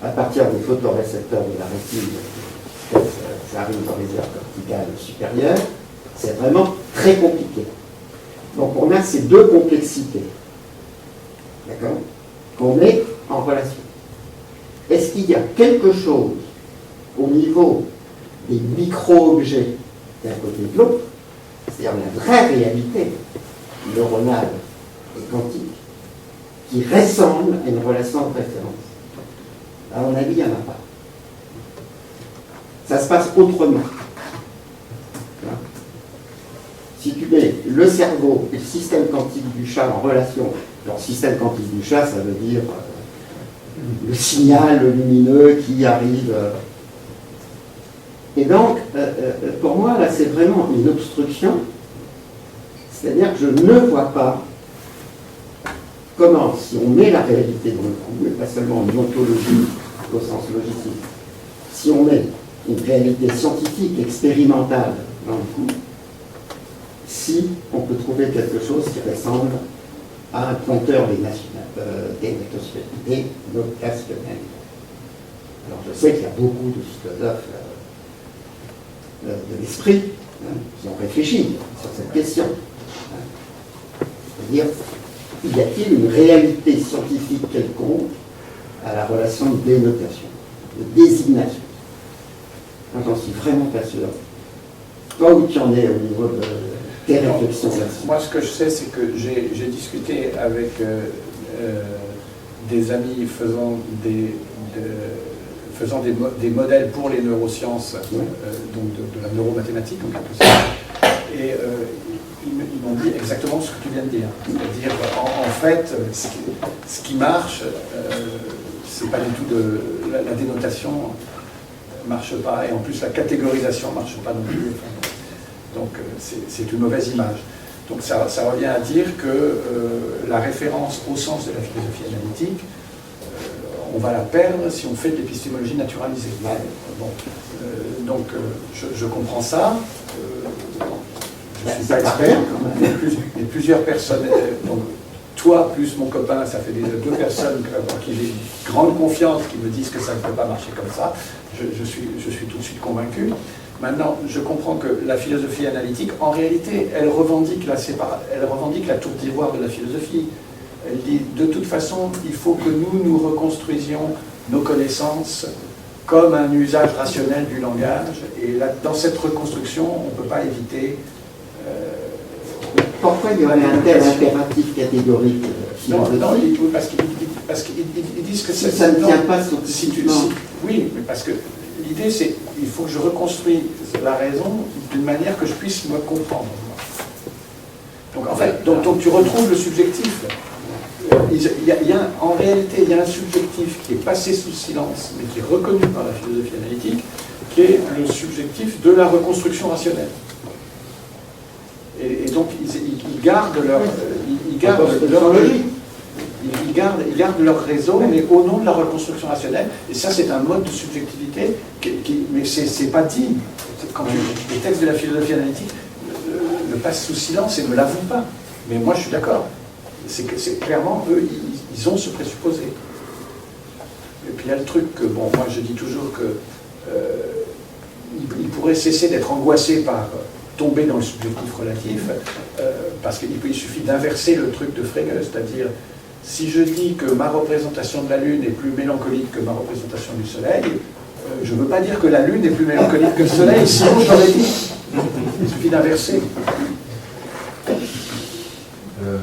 à partir des photorécepteurs de la rétine, ça arrive dans les aires corticales supérieures, c'est vraiment très compliqué. Donc on a ces deux complexités, d'accord, qu'on met en relation. Est-ce qu'il y a quelque chose au niveau des micro-objets d'un côté de l'autre, c'est-à-dire la vraie réalité neuronale et quantique, qui ressemble à une relation de référence? À mon avis, il n'y en a pas. Ça se passe autrement. Si tu mets le cerveau et le système quantique du chat en relation, le système quantique du chat, ça veut dire le signal lumineux qui arrive. Et donc, pour moi, là, c'est vraiment une obstruction. C'est-à-dire que je ne vois pas comment, si on met la réalité dans le coup, et pas seulement une ontologie au sens logique, si on met une réalité scientifique, expérimentale dans le coup, si on peut trouver quelque chose qui ressemble à un compteur dénotationnel. Alors je sais qu'il y a beaucoup de philosophes de l'esprit qui ont réfléchi sur cette question. C'est-à-dire, y a-t-il une réalité scientifique quelconque à la relation de dénotation, de désignation? Moi, j'en suis vraiment pas sûr. Toi, où tu en es au niveau de tes réflexions là-dessus? Moi, ce que je sais, c'est que j'ai discuté avec des amis faisant des modèles pour les neurosciences, donc de la neuromathématique en quelque sorte, et ils m'ont dit exactement ce que tu viens de dire. C'est-à-dire, en fait, ce qui marche, c'est pas du tout la dénotation marche pas, et en plus la catégorisation marche pas non plus. Donc c'est une mauvaise image. Donc ça revient à dire que la référence au sens de la philosophie analytique, on va la perdre si on fait de l'épistémologie naturalisée. Bon. Donc je comprends ça. Je ne suis pas expert, mais plusieurs personnes, donc toi plus mon copain, ça fait déjà 2 personnes pour qui j'ai une grande confiance qui me disent que ça ne peut pas marcher comme ça. Je suis tout de suite convaincu. Maintenant, je comprends que la philosophie analytique, en réalité, elle revendique la tour d'ivoire de la philosophie. Elle dit, de toute façon, il faut que nous reconstruisions nos connaissances comme un usage rationnel du langage. Et là, dans cette reconstruction, on ne peut pas éviter... Pourquoi il y aurait un tel impératif catégorique parce qu'ils disent que si ça ne tient pas sur oui, mais parce que l'idée, c'est il faut que je reconstruise la raison d'une manière que je puisse me comprendre. Donc, en fait, donc tu retrouves le subjectif. En réalité, il y a un subjectif qui est passé sous silence, mais qui est reconnu par la philosophie analytique, qui est le subjectif de la reconstruction rationnelle. Et donc, ils gardent leur logique. Ils gardent leur réseau, mais au nom de la reconstruction rationnelle. Et ça, c'est un mode de subjectivité, mais c'est pas digne. Quand les textes de la philosophie analytique le passent sous silence et ne l'avouent pas. Mais moi, je suis d'accord. C'est clairement, eux, ils ont ce présupposé. Et puis il y a le truc que, bon, moi je dis toujours que ils pourraient cesser d'être angoissés par tomber dans le subjectif relatif, parce qu'il suffit d'inverser le truc de Frege, c'est-à-dire, si je dis que ma représentation de la Lune est plus mélancolique que ma représentation du Soleil, je ne veux pas dire que la Lune est plus mélancolique que le Soleil, sinon j'aurais dit. Il suffit d'inverser. Je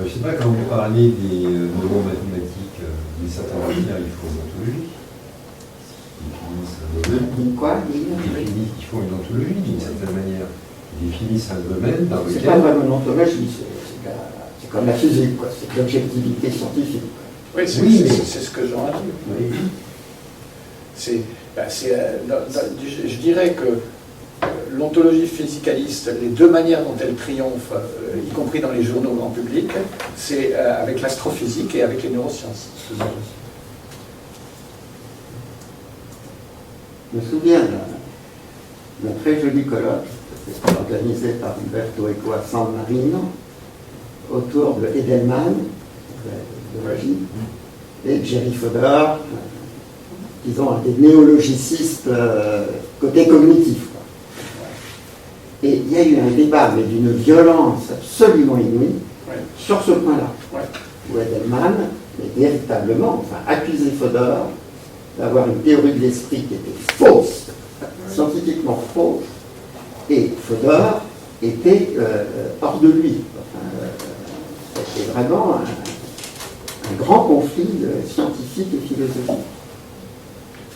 ne sais pas, quand vous parlez des neuromathématiques, d'une certaine manière, il faut une ontologie. Ils font une ontologie d'une certaine manière. Ils définissent un domaine dans lequel... C'est pas vraiment une ontologie, c'est comme la physique, quoi. C'est l'objectivité scientifique. Oui, c'est ce que j'en ai dit. Oui. Je dirais que l'ontologie physicaliste, les 2 manières dont elle triomphe, y compris dans les journaux grand public, c'est avec l'astrophysique et avec les neurosciences. Je me souviens d'un très joli colloque organisé par Umberto Eco à San Marino autour de Edelman, et Jerry Fodor, disons, des néologicistes côté cognitif. Et il y a eu un débat, mais d'une violence absolument inouïe, sur ce point-là, où Edelman, mais véritablement, accusait Fodor d'avoir une théorie de l'esprit qui était fausse, scientifiquement fausse, et Fodor était hors de lui. C'était vraiment un grand conflit scientifique et philosophique.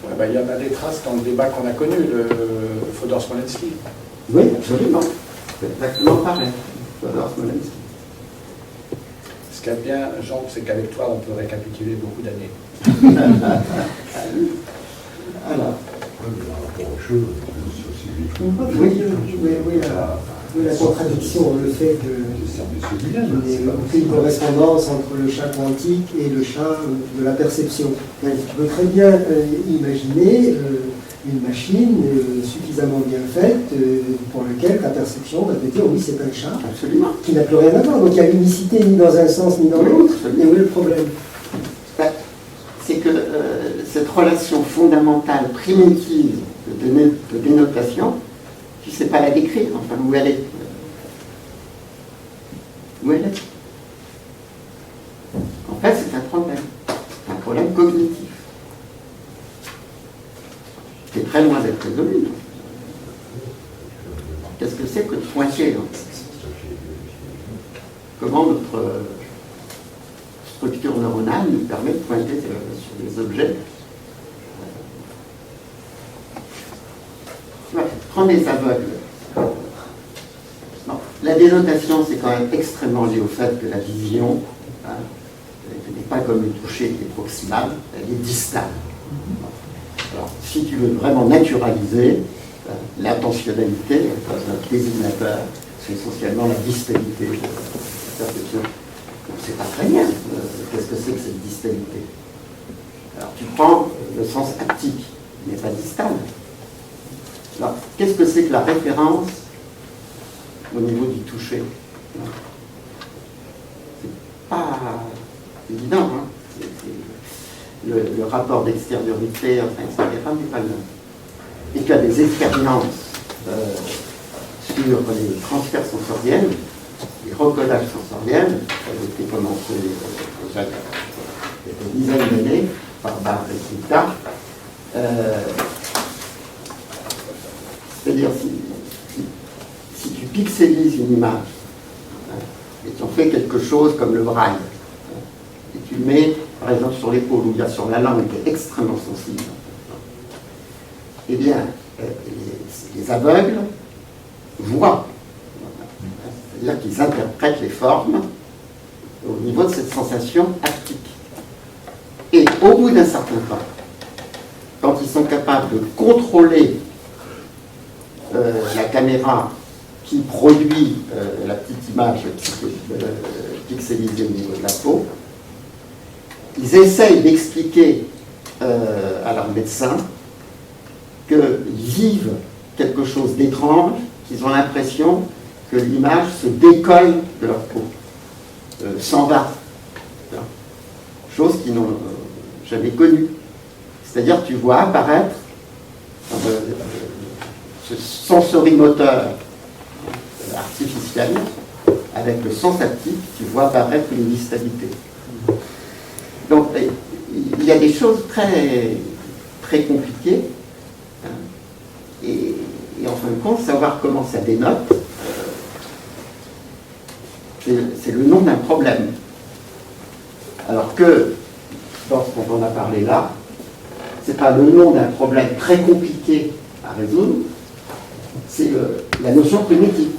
Il y en a des traces dans le débat qu'on a connu, le Fodor-Smolensky. Oui, absolument. C'est exactement pareil. Fodor-Smolensky. Ce qu'il y a de bien, Jean, c'est qu'avec toi, on peut récapituler beaucoup d'années. Alors. Oui, la contradiction, le fait qu'il y ait aucune correspondance entre le champ quantique et le champ de la perception. Tu peux très bien imaginer une machine suffisamment bien faite pour laquelle ta perception va te dire oui, c'est un chat, qui n'a plus rien à voir. Donc il y a l'unicité ni dans un sens ni dans l'autre. Et où est le problème? C'est que cette relation fondamentale, primitive de dénotation tu ne sais pas la décrire, enfin, où elle est. Où elle est. En fait, c'est un problème cognitif, qui est très loin d'être résolu. Qu'est-ce que c'est que de pointer, hein? Comment notre structure neuronale nous permet de pointer sur des objets. Prends des aveugles. Non, la dénotation, c'est quand même extrêmement lié au fait que la vision, hein, n'est pas comme le toucher qui est proximal, elle est distale. Alors, si tu veux vraiment naturaliser, l'intentionnalité, un désignateur, c'est essentiellement la distalité de la perception. On ne sait pas très bien qu'est-ce que c'est que cette distalité. Alors, tu prends le sens haptique, il n'est pas distal. Alors, qu'est-ce que c'est que la référence au niveau du toucher? C'est pas évident, hein? Le rapport d'extériorité, enfin, etc., n'est pas le même. Et tu as des expériences sur les transferts sensoriels, les recodages sensoriels, ça a été commencé déjà il y a des dizaines d'années par Barr et Gupta. C'est-à-dire, si tu pixelises une image, hein, et tu en fais quelque chose comme le braille, hein, et tu le mets, par exemple, sur l'épaule, ou bien sur la langue, qui est extrêmement sensible, eh bien, les aveugles voient. C'est-à-dire qu'ils interprètent les formes au niveau de cette sensation haptique. Et au bout d'un certain temps, quand ils sont capables de contrôler la caméra qui produit la petite image pixelisée au niveau de la peau, ils essayent d'expliquer à leur médecin qu'ils vivent quelque chose d'étrange, qu'ils ont l'impression que l'image se décolle de leur peau, s'en va. Chose qu'ils n'ont jamais connue. C'est-à-dire, tu vois apparaître ce sensorimoteur artificiel avec le sens haptique, tu vois apparaître une distalité. Donc, il y a des choses très, très compliquées. Hein, et en fin de compte, savoir comment ça dénote, c'est le nom d'un problème. Alors que, dans ce qu'on en a parlé là, c'est pas le nom d'un problème très compliqué à résoudre, c'est la notion primitive.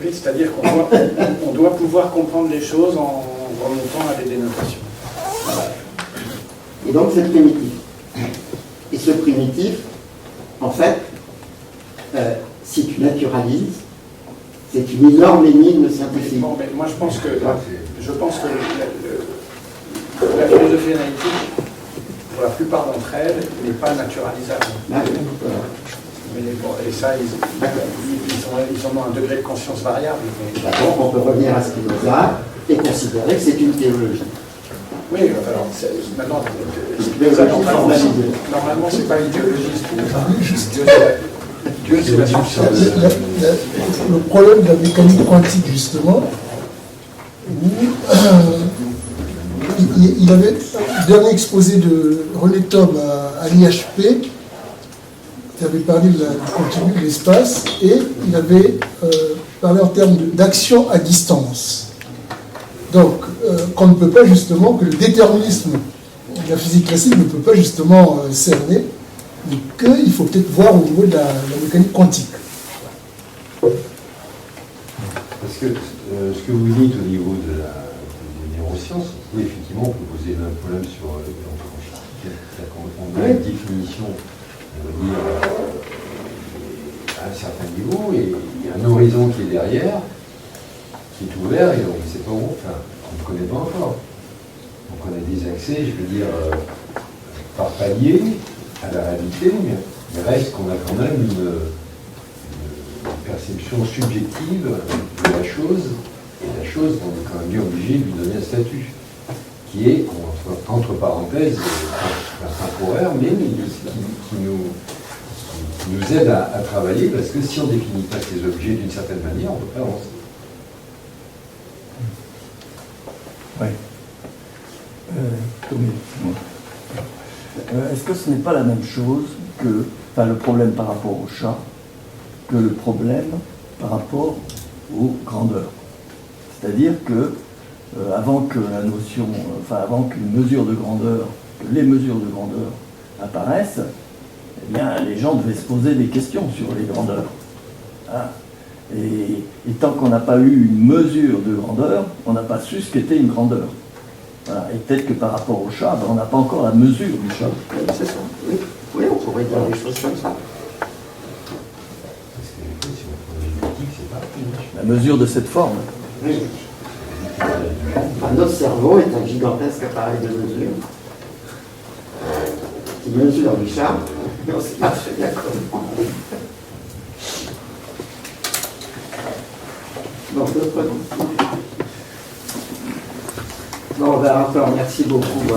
Oui, c'est-à-dire qu'on doit pouvoir comprendre les choses en remontant à des dénotations. Voilà. Et donc c'est primitif. Et ce primitif, en fait, si tu naturalises, c'est une énorme énigme scientifique. Bon, mais moi je pense que la philosophie analytique, pour la plupart d'entre elles, n'est pas naturalisable. Ah, oui. Mais bon, et ça, ils sont dans un degré de conscience variable. Mais... D'accord, on peut revenir à Spinoza et considérer que c'est une théologie. Oui, alors maintenant, normalement, c'est pas une théologie, Dieu, c'est la substance. Le problème de la mécanique quantique, justement, où il avait le dernier exposé de René Thom à l'IHP, il avait parlé du continu de l'espace et il avait parlé en termes d'action à distance. Donc, qu'on ne peut pas justement, que le déterminisme de la physique classique ne peut pas justement cerner, mais qu'il faut peut-être voir au niveau de la mécanique quantique. Parce que ce que vous dites au niveau des neurosciences, oui, effectivement, on peut poser un problème sur l'anthropologie. On a une définition, on va dire, à un certain niveau, et il y a un horizon qui est derrière, qui est ouvert, et on ne sait pas où, enfin, on ne connaît pas encore. Donc on a des accès, je veux dire, par palier à la réalité, mais reste qu'on a quand même une perception subjective de la chose, et la chose, on est quand même bien obligé de lui donner un statut, qui est, entre parenthèses, temporaire, mais qui nous aide à travailler, parce que si on ne définit pas ces objets d'une certaine manière, on ne peut pas avancer. Oui. Tommy, est-ce que ce n'est pas la même chose que, enfin, le problème par rapport au chat, que le problème par rapport aux grandeurs? C'est-à-dire que avant que la notion, enfin avant qu'une mesure de grandeur, que les mesures de grandeur apparaissent, eh bien les gens devaient se poser des questions sur les grandeurs. Hein. Et tant qu'on n'a pas eu une mesure de grandeur, on n'a pas su ce qu'était une grandeur. Voilà. Et peut-être que par rapport au chat, ben, on n'a pas encore la mesure du chat. C'est ça, oui. Oui, on pourrait dire des choses comme ça. Parce que si on prend une politique, c'est pas. La mesure de cette forme. Oui. Enfin, notre cerveau est un gigantesque appareil de mesure qui mesure les chats, mais on ne sait pas très bien comment. Donc, d'autres questions. Bon, ben encore, merci beaucoup.